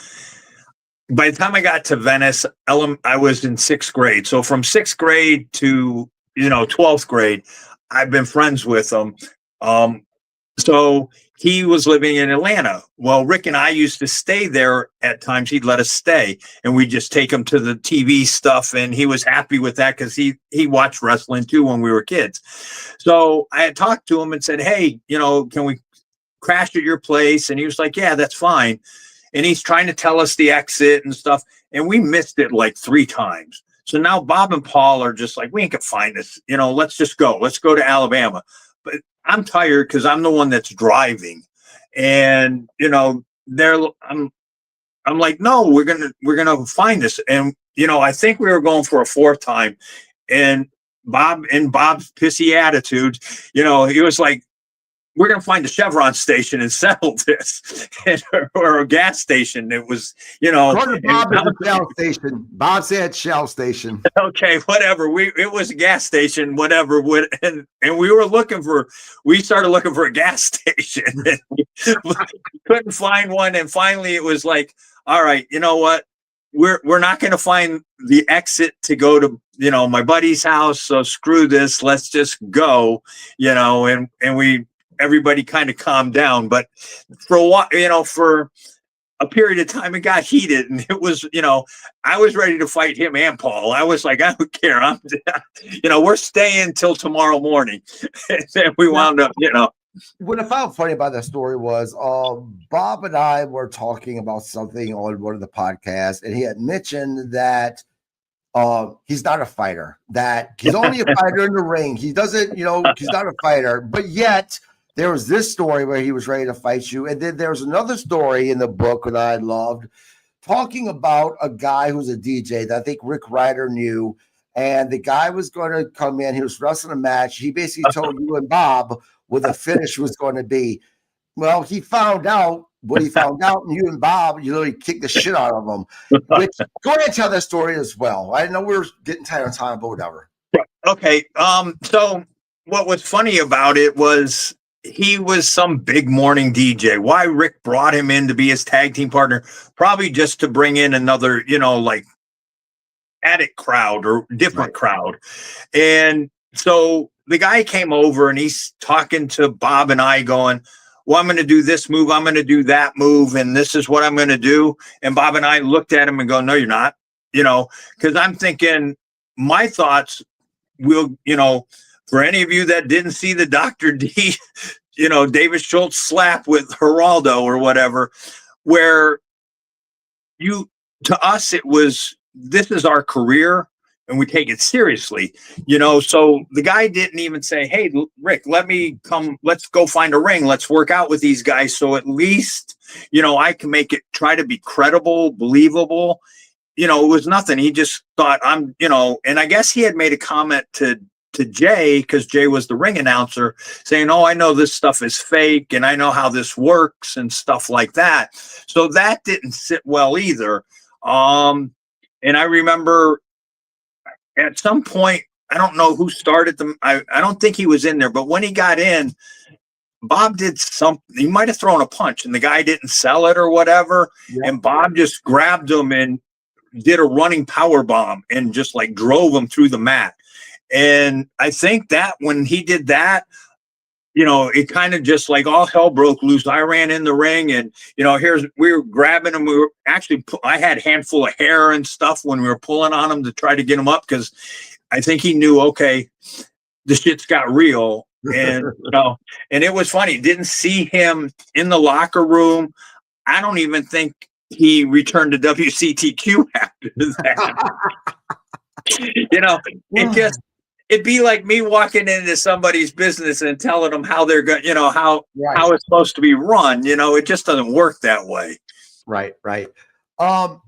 by the time I got to Venice, I was in 6th grade. So from 6th grade to, 12th grade, I've been friends with him. So he was living in Atlanta. Well, Rick and I used to stay there at times. He'd let us stay, and we'd just take him to the TV stuff. And he was happy with that because he watched wrestling too when we were kids. So I had talked to him and said, "Hey, can we crash at your place?" And he was like, "Yeah, that's fine." And he's trying to tell us the exit and stuff. And we missed it like 3 times. So now Bob and Paul are just like, "We ain't gonna find this. Let's just go. Let's go to Alabama." But I'm tired because I'm the one that's driving, and I'm like, "No, we're gonna find this." And I think we were going for a 4th time, and Bob's pissy attitude, he was like, "We're gonna find a Chevron station and settle this," or a gas station. It was, According to Bob, it's a Shell station. Bob said Shell station. Okay, whatever. It was a gas station, whatever. And we started looking for a gas station. And we couldn't find one. And finally it was like, all right, you know what? We're not going to find the exit to go to, my buddy's house. So screw this. Let's just go, and everybody kind of calmed down. But for a while, for a period of time, it got heated, and it was, I was ready to fight him and Paul. I was like, "I don't care. We're staying till tomorrow morning." And then we wound up, What I found funny about that story was Bob and I were talking about something on one of the podcasts, and he had mentioned that he's not a fighter, that he's only a fighter in the ring. He doesn't, he's not a fighter, but yet there was this story where he was ready to fight you. And then there was another story in the book that I loved, talking about a guy who's a DJ that I think Rick Ryder knew. And the guy was going to come in. He was wrestling a match. He basically told you and Bob what the finish was going to be. Well, he found out what he found out, and you and Bob, you literally kicked the shit out of him. Which, go ahead and tell that story as well. I know we're getting tight on time, but whatever. Okay. So what was funny about it was he was some big morning DJ. Why Rick brought him in to be his tag team partner, probably just to bring in another, like addict crowd or different crowd. And so the guy came over and he's talking to Bob and I going, "Well, I'm going to do this move. I'm going to do that move. And this is what I'm going to do." And Bob and I looked at him and go, "No, you're not," because I'm thinking my thoughts will, for any of you that didn't see the Dr. D, David Schultz slap with Geraldo or whatever, where to us, it was, this is our career. and we take it seriously, so the guy didn't even say, hey, Rick, let's go find a ring. Let's work out with these guys. So at least, I can try to be credible, believable. It was nothing. He just thought and I guess he had made a comment to Jay, because Jay was the ring announcer, saying, oh, I know this stuff is fake and I know how this works and stuff like that. So that didn't sit well either. And I remember at some point, I don't know who started them. I don't think he was in there, but when he got in, Bob did something. He might have thrown a punch and the guy didn't sell it or whatever. Yeah. And Bob just grabbed him and did a running power bomb and just like drove him through the mat. And I think that when he did that, it kind of just like all hell broke loose. I ran in the ring and, we were grabbing him. We were actually, I had a handful of hair and stuff when we were pulling on him to try to get him up, because I think he knew, okay, the shit's got real. And, and it was funny. Didn't see him in the locker room. I don't even think he returned to WCTQ after that. It'd be like me walking into somebody's business and telling them how they're going, how it's supposed to be run. It just doesn't work that way. Right. Now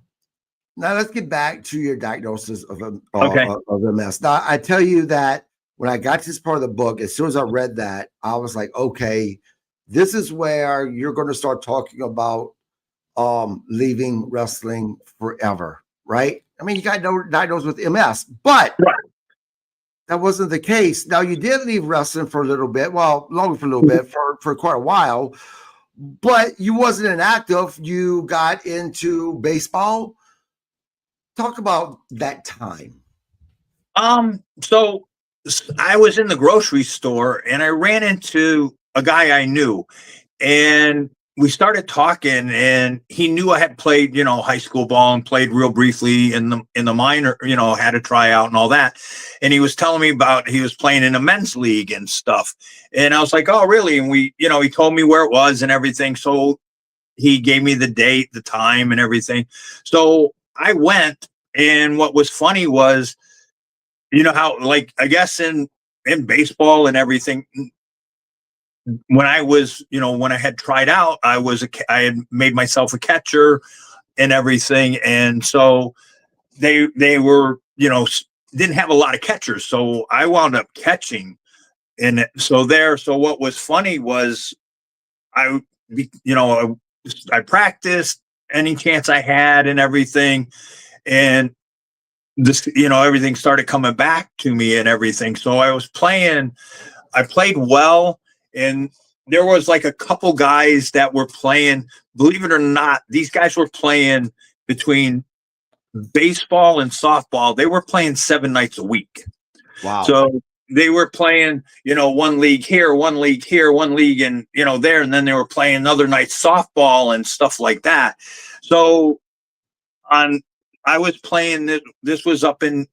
let's get back to your diagnosis of MS. Now I tell you that when I got to this part of the book, as soon as I read that, I was like, okay, this is where you're going to start talking about leaving wrestling forever, right? I mean, you got diagnosed with MS, but that wasn't the case. Now, you did leave wrestling for a little bit, longer for a little bit, for quite a while, but you wasn't inactive. You got into baseball. Talk about that time. So I was in the grocery store and I ran into a guy I knew, and we started talking, and he knew I had played, high school ball and played real briefly in the minor, had a tryout and all that. And he was telling me about, he was playing in a men's league and stuff. And I was like, oh, really? And we, he told me where it was and everything. So he gave me the date, the time and everything. So I went, and what was funny was, how, like, I guess in baseball and everything, when I was, when I had tried out, I had made myself a catcher and everything. And so they were, didn't have a lot of catchers. So I wound up catching. And so what was funny was I practiced any chance I had and everything. And this, everything started coming back to me and everything. So I played well. And there was like a couple guys that were playing, believe it or not, these guys were playing between baseball and softball. They were playing 7 nights a week. Wow. So they were playing, one league here, one league here, one league and, there. And then they were playing another night softball and stuff like that. So I was playing, this was up in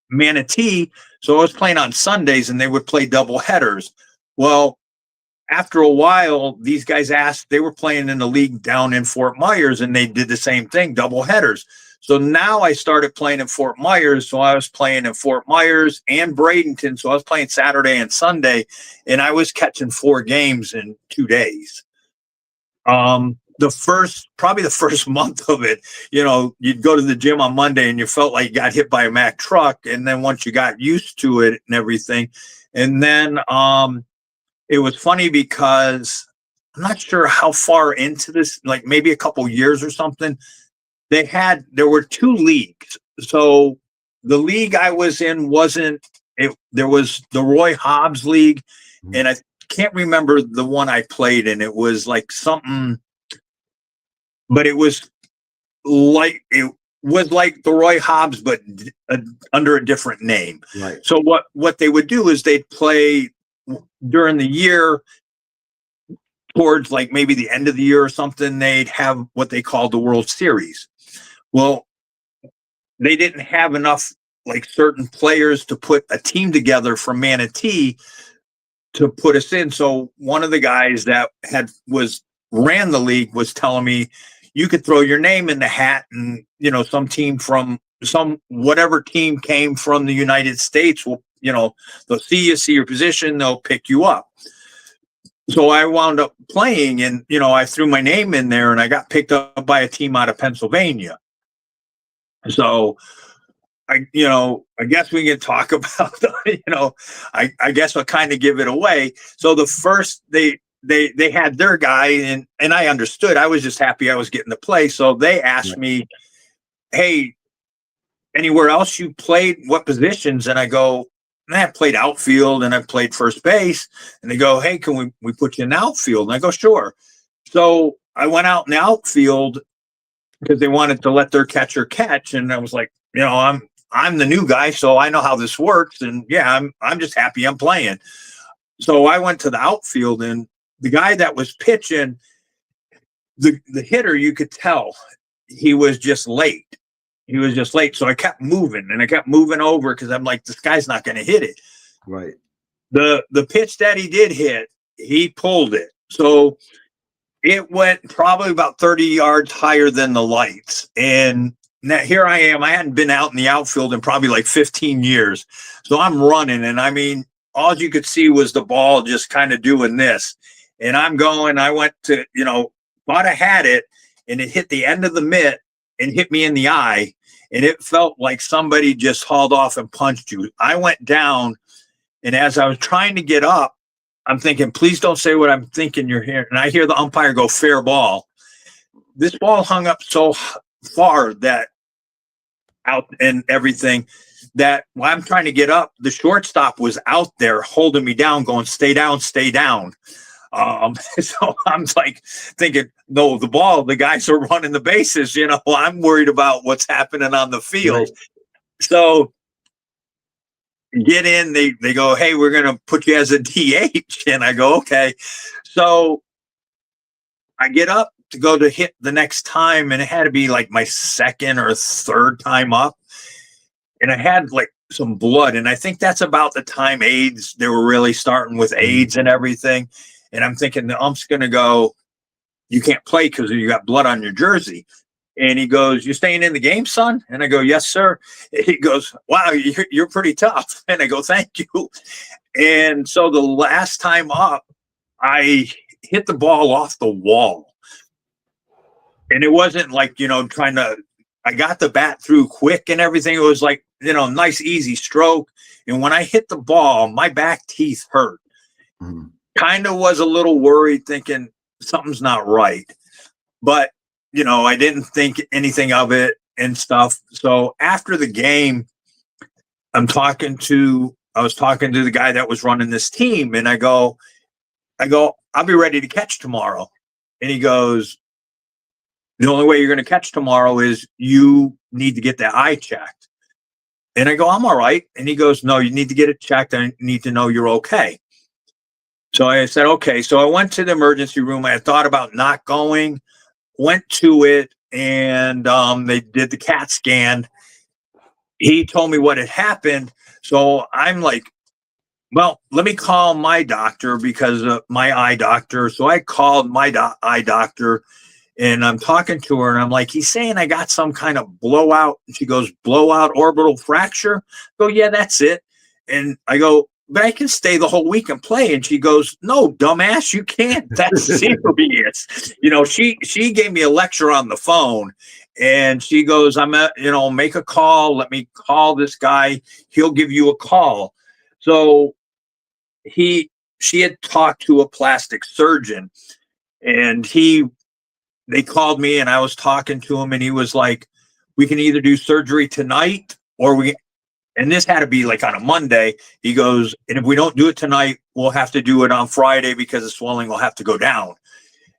Manatee. So I was playing on Sundays and they would play double headers. Well, after a while, these guys they were playing in the league down in Fort Myers, and they did the same thing, double headers. So now I started playing in Fort Myers. So I was playing in Fort Myers and Bradenton. So I was playing Saturday and Sunday, and I was catching 4 games in 2 days. Probably the first month of it, you'd go to the gym on Monday and you felt like you got hit by a Mack truck. And then once you got used to it and everything, and then, it was funny because I'm not sure how far into this, like maybe a couple years or something. There were 2 leagues. So the league I was in there was the Roy Hobbs League, and I can't remember the one I played in. It was like something, but it was like the Roy Hobbs, but under a different name. Right. So what they would do is they'd play during the year, towards like maybe the end of the year or something, they'd have what they called the World Series. Well, they didn't have enough like certain players to put a team together from Manatee to put us in. So one of the guys that ran the league was telling me, you could throw your name in the hat and, some team from whatever team came from the United States will, they'll see you, see your position, they'll pick you up. So I wound up playing, and I threw my name in there, and I got picked up by a team out of Pennsylvania. So I guess we can talk about I guess I'll kind of give it away. So the first they had their guy, and I understood. I was just happy I was getting to play. So they asked me, "Hey, anywhere else you played? What positions?" And I go, I played outfield and I played first base. And they go, "Hey, can we put you in the outfield?" And I go, "Sure." So I went out in the outfield because they wanted to let their catcher catch. And I was like, I'm the new guy, so I know how this works. And yeah, I'm just happy I'm playing. So I went to the outfield, and the guy that was pitching, the hitter, you could tell he was just late. So I kept moving, and I kept moving over because I'm like, this guy's not going to hit it. Right. The pitch that he did hit, he pulled it. So it went probably about 30 yards higher than the lights. And now here I am. I hadn't been out in the outfield in probably like 15 years. So I'm running, and I mean, all you could see was the ball just kind of doing this. And I'm going, I went to, thought I had it, and it hit the end of the mitt and hit me in the eye. And it felt like somebody just hauled off and punched you. I went down, and as I was trying to get up, I'm thinking, please don't say what I'm thinking you're hearing. And I hear the umpire go, "Fair ball." This ball hung up so far that out and everything that while I'm trying to get up, the shortstop was out there holding me down, going, "Stay down, stay down." So I'm like thinking, no, the guys are running the bases, I'm worried about what's happening on the field. Right. So get in, they go, "Hey, we're going to put you as a DH." And I go, "Okay." So I get up to go to hit the next time, and it had to be like my second or third time up. And I had like some blood. And I think that's about the time they were really starting with AIDS and everything. And I'm thinking the ump's going to go, "You can't play because you got blood on your jersey." And he goes, "You staying in the game, son?" And I go, "Yes, sir." He goes, "Wow, you're pretty tough." And I go, "Thank you." And so the last time up, I hit the ball off the wall. And it wasn't like, I got the bat through quick and everything. It was like, nice, easy stroke. And when I hit the ball, my back teeth hurt. Mm-hmm. Kind of was a little worried, thinking something's not right. But, I didn't think anything of it and stuff. So after the game, I was talking to the guy that was running this team, and I go, "I'll be ready to catch tomorrow." And he goes, "The only way you're going to catch tomorrow is you need to get that eye checked." And I go, "I'm all right." And he goes, "No, you need to get it checked. I need to know you're okay." So I said, "Okay." So I went to the emergency room. I had thought about not going, went to it, and they did the CAT scan. He told me what had happened. So I'm like, well, let me call my doctor, because my eye doctor. So I called my eye doctor, and I'm talking to her, and I'm like, "He's saying I got some kind of blowout." And she goes, "Blowout orbital fracture?" I go, "Yeah, that's it." And I go, "But I can stay the whole week and play." And she goes, "No, dumbass, you can't. That's serious." She gave me a lecture on the phone, and she goes, "Make a call. Let me call this guy. He'll give you a call." So she had talked to a plastic surgeon, and they called me, and I was talking to him, and he was like, "We can either do surgery tonight and this had to be like on a Monday." He goes, "And if we don't do it tonight, we'll have to do it on Friday because the swelling will have to go down."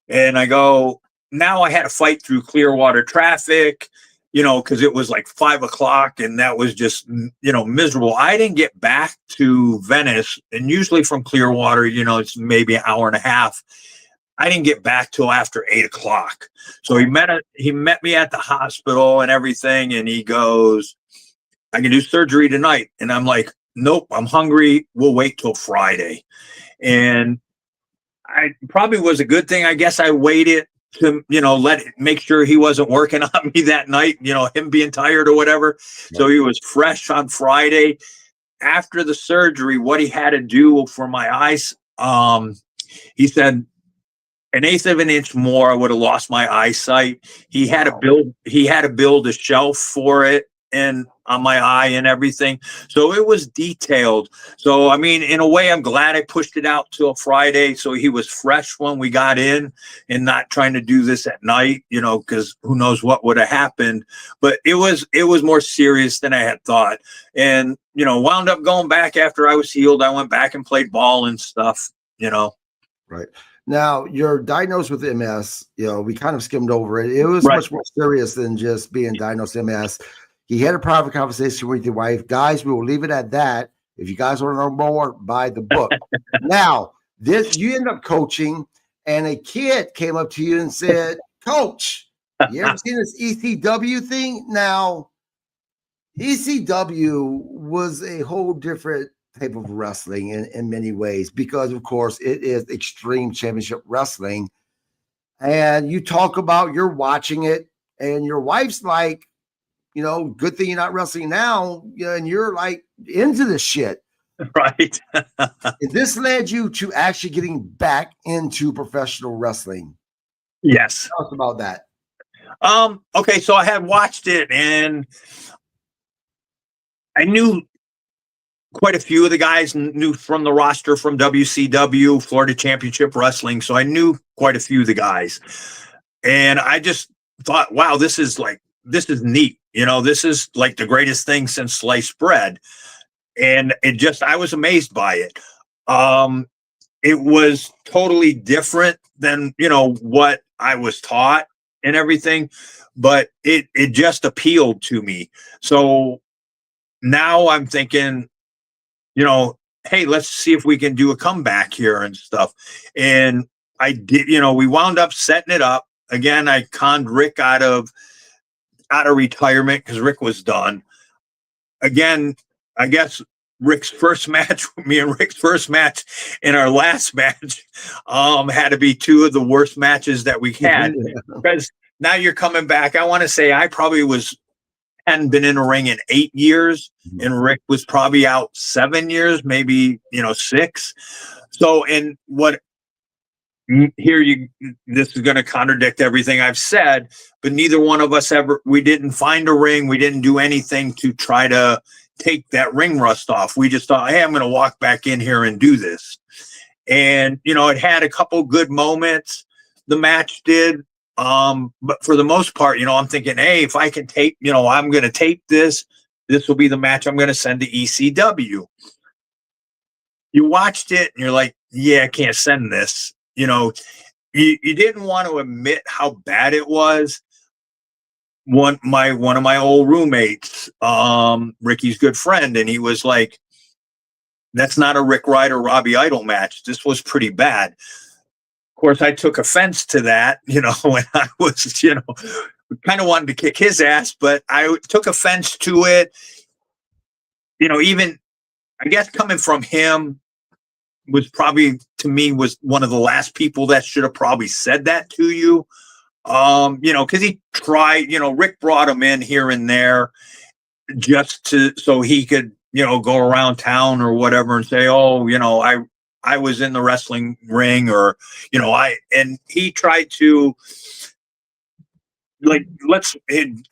And I go, now I had to fight through Clearwater traffic, because it was like 5:00, and that was just, miserable. I didn't get back to Venice, and usually from Clearwater, it's maybe an hour and a half. I didn't get back till after 8:00. So he met me at the hospital and everything, and he goes, "I can do surgery tonight." And I'm like, "Nope, I'm hungry. We'll wait till Friday." And I probably was a good thing. I guess I waited. to, make sure he wasn't working on me that night, him being tired or whatever. Right. So he was fresh on Friday. After the surgery, what he had to do for my eyes, he said, an eighth of an inch more, I would have lost my eyesight. He had to build a shelf for it and on my eye and everything. So it was detailed. So, I mean, in a way, I'm glad I pushed it out till Friday. So he was fresh when we got in and not trying to do this at night, because who knows what would have happened. But it was more serious than I had thought. And, wound up going back after I was healed. I went back and played ball and stuff, Right. Now, you're diagnosed with MS. We kind of skimmed over it. It was much more serious than just being diagnosed with MS. He had a private conversation with your wife. Guys, we will leave it at that. If you guys want to know more, buy the book. Now, you end up coaching, and a kid came up to you and said, Coach, you ever seen this ECW thing? Now, ECW was a whole different type of wrestling in many ways, because of course it is extreme championship wrestling. And you talk about you're watching it and your wife's like, good thing you're not wrestling now, and you're like into this shit. Right. This led you to actually getting back into professional wrestling. Yes. Tell us about that. Okay, so I had watched it and I knew quite a few of the guys, knew from the roster from WCW, Florida Championship Wrestling. So I knew quite a few of the guys. And I just thought, wow, this is neat. This is like the greatest thing since sliced bread. And I was amazed by it. It was totally different than, what I was taught and everything, but it just appealed to me. So now I'm thinking, hey, let's see if we can do a comeback here and stuff. And I did, we wound up setting it up. Again, I conned Rick out of retirement because Rick was done. Again, I guess Rick's first match and our last match had to be two of the worst matches that we had. Because now you're coming back. I want to say I probably hadn't been in a ring in 8 years, and Rick was probably out 7 years, maybe 6. So, and this is going to contradict everything I've said, but neither one of us we didn't find a ring. We didn't do anything to try to take that ring rust off. We just thought, hey, I'm going to walk back in here and do this. And, it had a couple good moments. The match did. But for the most part, I'm thinking, hey, if I can tape, I'm going to tape this. This will be the match I'm going to send to ECW. You watched it and you're like, yeah, I can't send this. You didn't want to admit how bad it was. One of my old roommates, Ricky's good friend, and he was like, that's not a Rick Ryder Robbie Idol match. This was pretty bad. Of course, I took offense to that, when I was, kind of wanted to kick his ass, but I took offense to it. Even, I guess, coming from him was probably, to me, was one of the last people that should have probably said that to you. Because he tried, Rick brought him in here and there just so he could, go around town or whatever and say, oh, I was in the wrestling ring, or, and he tried to, like,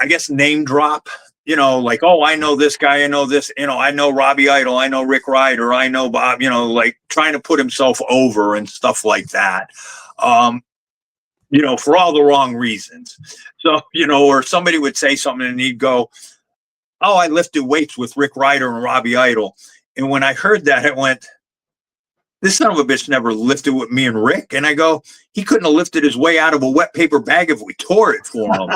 I guess, name drop, like, oh, I know this guy, I know this, I know Robbie Idol, I know Rick Ryder, I know Bob, like trying to put himself over and stuff like that, for all the wrong reasons. So, or somebody would say something and he'd go, oh, I lifted weights with Rick Ryder and Robbie Idol. And when I heard that, I went, this son of a bitch never lifted with me and Rick. And I go, he couldn't have lifted his way out of a wet paper bag if we tore it for him,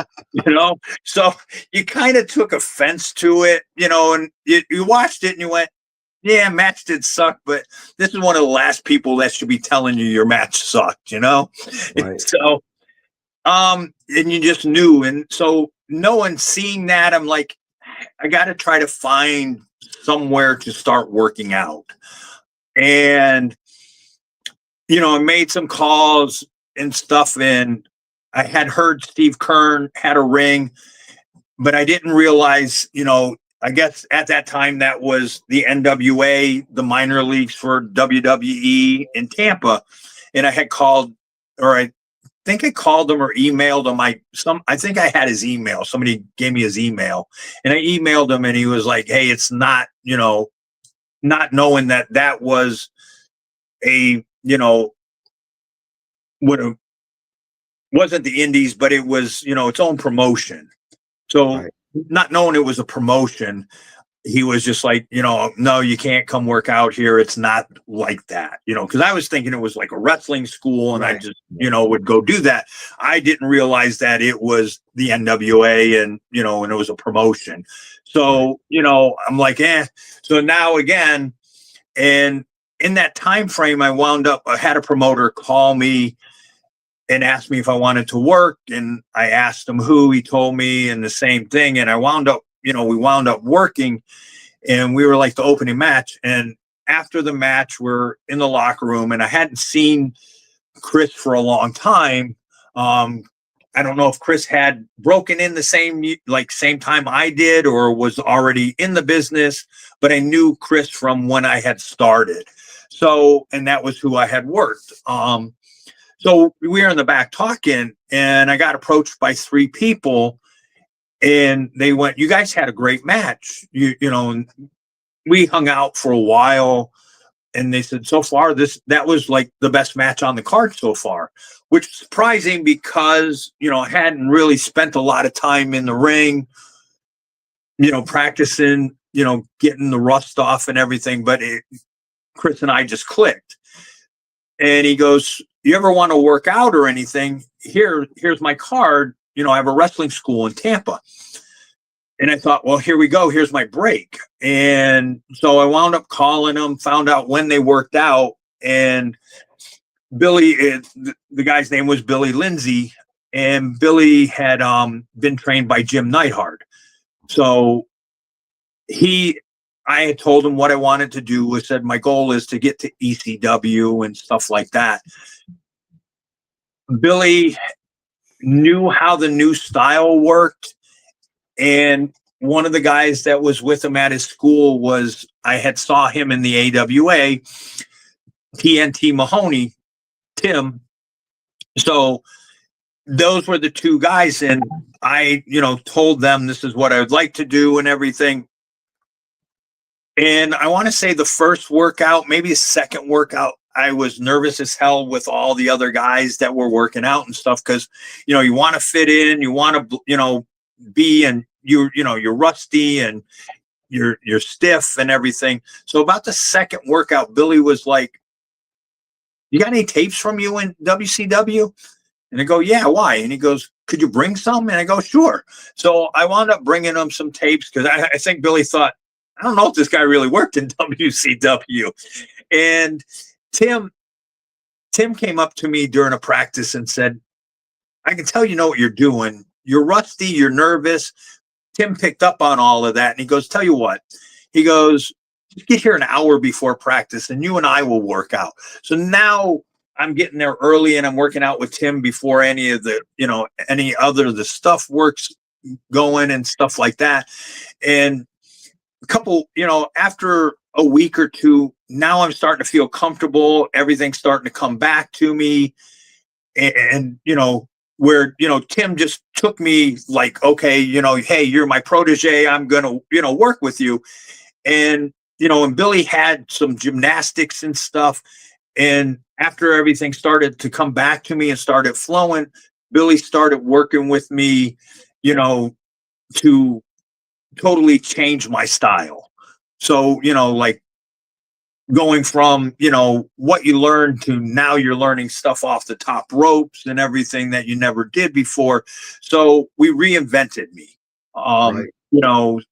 So you kind of took offense to it, and you watched it and you went, yeah, match did suck, but this is one of the last people that should be telling you your match sucked, Right. So, and you just knew. And so no one seeing that, I'm like, I got to try to find somewhere to start working out. And, I made some calls and stuff, and I had heard Steve Kern had a ring, but I didn't realize, I guess at that time that was the NWA, the minor leagues for WWE in Tampa. And I had called, or I think I called him or emailed him. I think I had his email. Somebody gave me his email, and I emailed him, and he was like, "Hey, it's not, not knowing that was a, what wasn't the Indies, but it was, its own promotion." So Right. not knowing it was a promotion, he was just like, no, you can't come work out here. It's not like that, because I was thinking it was like a wrestling school, and I Right. just, would go do that. I didn't realize that it was the NWA, and, and it was a promotion. So, I'm like, So now again, and in that time frame, I had a promoter call me and asked me if I wanted to work. And I asked him who. He told me, and the same thing. And I wound up, we wound up working, and we were like the opening match. And after the match, we're in the locker room, and I hadn't seen Chris for a long time. I don't know if Chris had broken in the same time I did, or was already in the business, but I knew Chris from when I had started. So, and that was who I had worked. So we were in the back talking, and I got approached by 3 people, and they went, "You guys had a great match." And we hung out for a while, and they said, "So far, that was like the best match on the card so far," which is surprising because, I hadn't really spent a lot of time in the ring, practicing, getting the rust off and everything. But Chris and I just clicked. And he goes, "You ever want to work out or anything? Here's my card. I have a wrestling school in Tampa." And I thought, well, here we go. Here's my break. And so I wound up calling them, found out when they worked out. And Billy, the guy's name was Billy Lindsay. And Billy had been trained by Jim Neidhart. So I had told him what I wanted to do. I said, my goal is to get to ECW and stuff like that. Billy knew how the new style worked. And one of the guys that was with him at his school I had saw him in the AWA, TNT Mahoney, Tim. So those were the 2 guys. And I, told them this is what I would like to do and everything. And I want to say the first workout, maybe a second workout, I was nervous as hell with all the other guys that were working out and stuff. Cause, you want to fit in, you want to, be, and you're rusty and you're stiff and everything. So about the second workout, Billy was like, "You got any tapes from you in WCW?" And I go, "Yeah, why?" And he goes, "Could you bring some?" And I go, "Sure." So I wound up bringing him some tapes, because I think Billy thought, I don't know if this guy really worked in WCW. And Tim came up to me during a practice and said, "I can tell you know what you're doing. You're rusty, you're nervous." Tim picked up on all of that, and he goes, "Tell you what," he goes, "just get here an hour before practice, and you and I will work out." So now I'm getting there early, and I'm working out with Tim before any of the, the stuff works going and stuff like that. And a couple, after a week or 2, now I'm starting to feel comfortable. Everything's starting to come back to me. And where, Tim just took me like, okay, hey, you're my protege. I'm going to, work with you. And, and Billy had some gymnastics and stuff. And after everything started to come back to me and started flowing, Billy started working with me, to totally change my style. So, like going from, what you learned to now you're learning stuff off the top ropes and everything that you never did before. So we reinvented me. Right.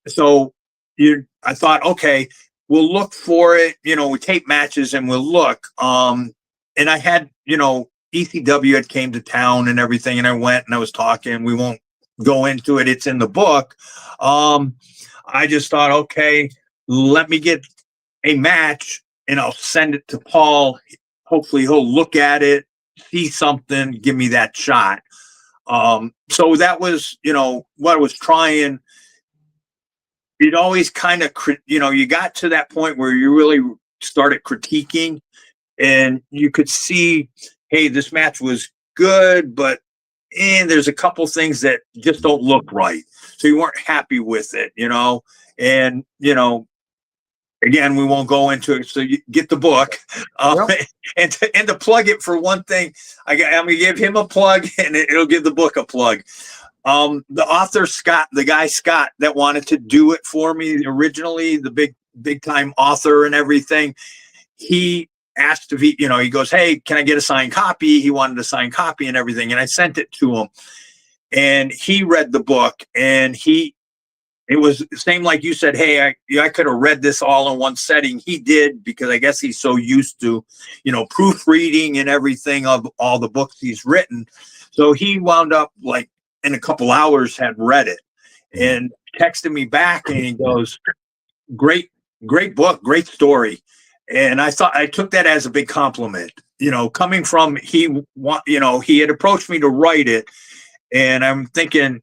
So I thought, okay, we'll look for it, we tape matches and we'll look. And I had, ECW had came to town and everything, and I went and I was talking. We won't go into it. It's in the book. I just thought, okay, let me get a match and I'll send it to Paul. Hopefully he'll look at it, see something, give me that shot. So that was, what I was trying. It always kind of, you got to that point where you really started critiquing, and you could see, hey, this match was good, but there's a couple things that just don't look right. So you weren't happy with it, and, again, we won't go into it. So you get the book, Yep. and to plug it for one thing, I'm going to give him a plug, and it'll give the book a plug. The author Scott, the guy Scott that wanted to do it for me originally, the big time author and everything, he asked if he goes, hey, can I get a signed copy? He wanted a signed copy and everything, and I sent it to him, and he read the book, and it was the same like you said, hey, I could have read this all in one setting. He did, because I guess he's so used to, proofreading and everything of all the books he's written. So he wound up like in a couple hours had read it and texted me back, and he goes, great book, great story. And I took that as a big compliment, coming from, he had approached me to write it, and I'm thinking,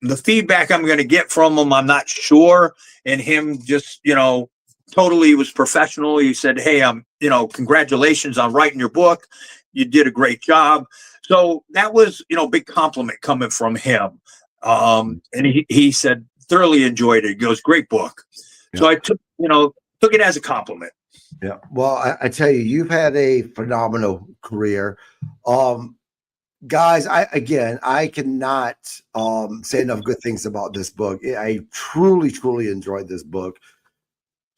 the feedback I'm going to get from him, I'm not sure. And him just, totally was professional. He said, hey, congratulations on writing your book. You did a great job. So that was, big compliment coming from him. And he said, thoroughly enjoyed it. He goes, great book. Yeah. So I took it as a compliment. Yeah. Well, I tell you, you've had a phenomenal career. Guys, I cannot say enough good things about this book. I truly, truly enjoyed this book.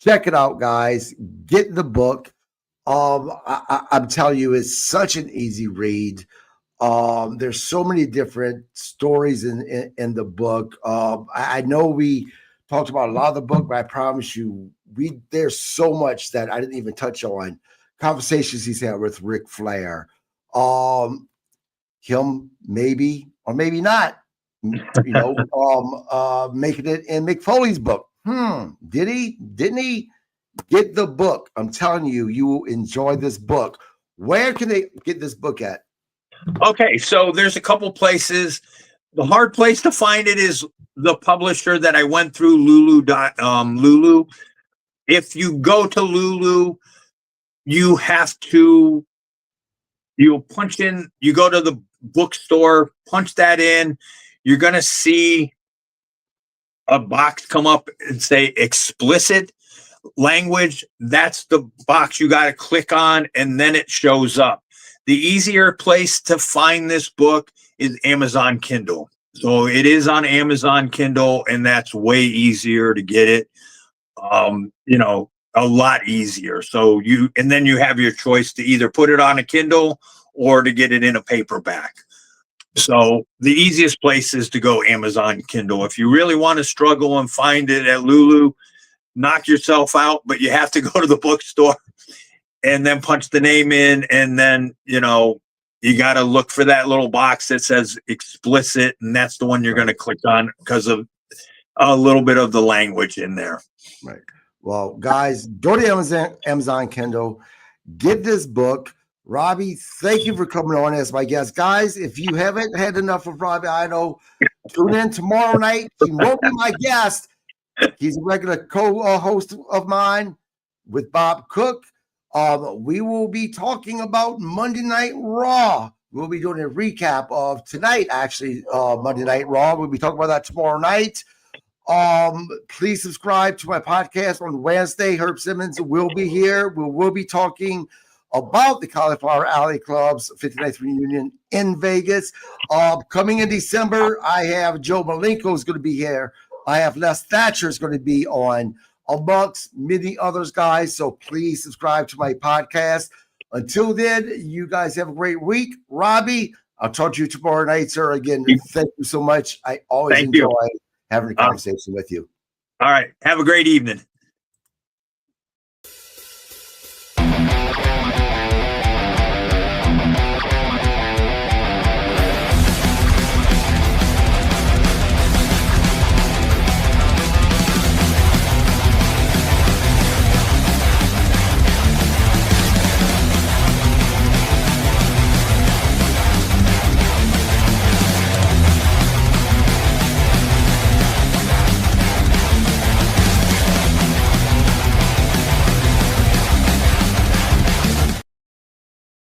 Check it out, guys. Get the book. I'm telling you, it's such an easy read. There's so many different stories in the book. I know we talked about a lot of the book, but I promise you, there's so much that I didn't even touch on. Conversations he's had with Ric Flair. Him maybe or maybe not, making it in Mick Foley's book. Did he? Didn't he? Get the book. I'm telling you, you will enjoy this book. Where can they get this book at? Okay, so there's a couple places. The hard place to find it is the publisher that I went through, Lulu. If you go to Lulu, you punch in, you go to the bookstore, punch that in, you're going to see a box come up and say explicit language. That's the box you got to click on, and then it shows up. The easier place to find this book is Amazon Kindle. So it is on Amazon Kindle, and that's way easier to get it. A lot easier. So then you have your choice to either put it on a Kindle or to get it in a paperback. So the easiest place is to go Amazon Kindle. If you really want to struggle and find it at Lulu, knock yourself out, but you have to go to the bookstore and then punch the name in, and then, you got to look for that little box that says explicit, and that's the one you're going to click on because of a little bit of the language in there. Right. Well, guys, go to Amazon Kindle, get this book. Robbie, thank you for coming on as my guest. Guys, if you haven't had enough of Robbie Ido, tune in tomorrow night. He won't be my guest. He's a regular co-host of mine with Bob Cook. We will be talking about Monday Night Raw. We'll be doing a recap of tonight, actually, Monday Night Raw. We'll be talking about that tomorrow night. Please subscribe to my podcast on Wednesday. Herb Simmons will be here. We'll be talking about the Cauliflower Alley Club's 59th reunion in Vegas. Coming in December, I have Joe Malenko is going to be here. I have Les Thatcher is going to be on, amongst many others, guys. So please subscribe to my podcast. Until then, you guys have a great week. Robbie, I'll talk to you tomorrow night, sir. Again, thank you so much. I always enjoy having a conversation with you. All right. Have a great evening.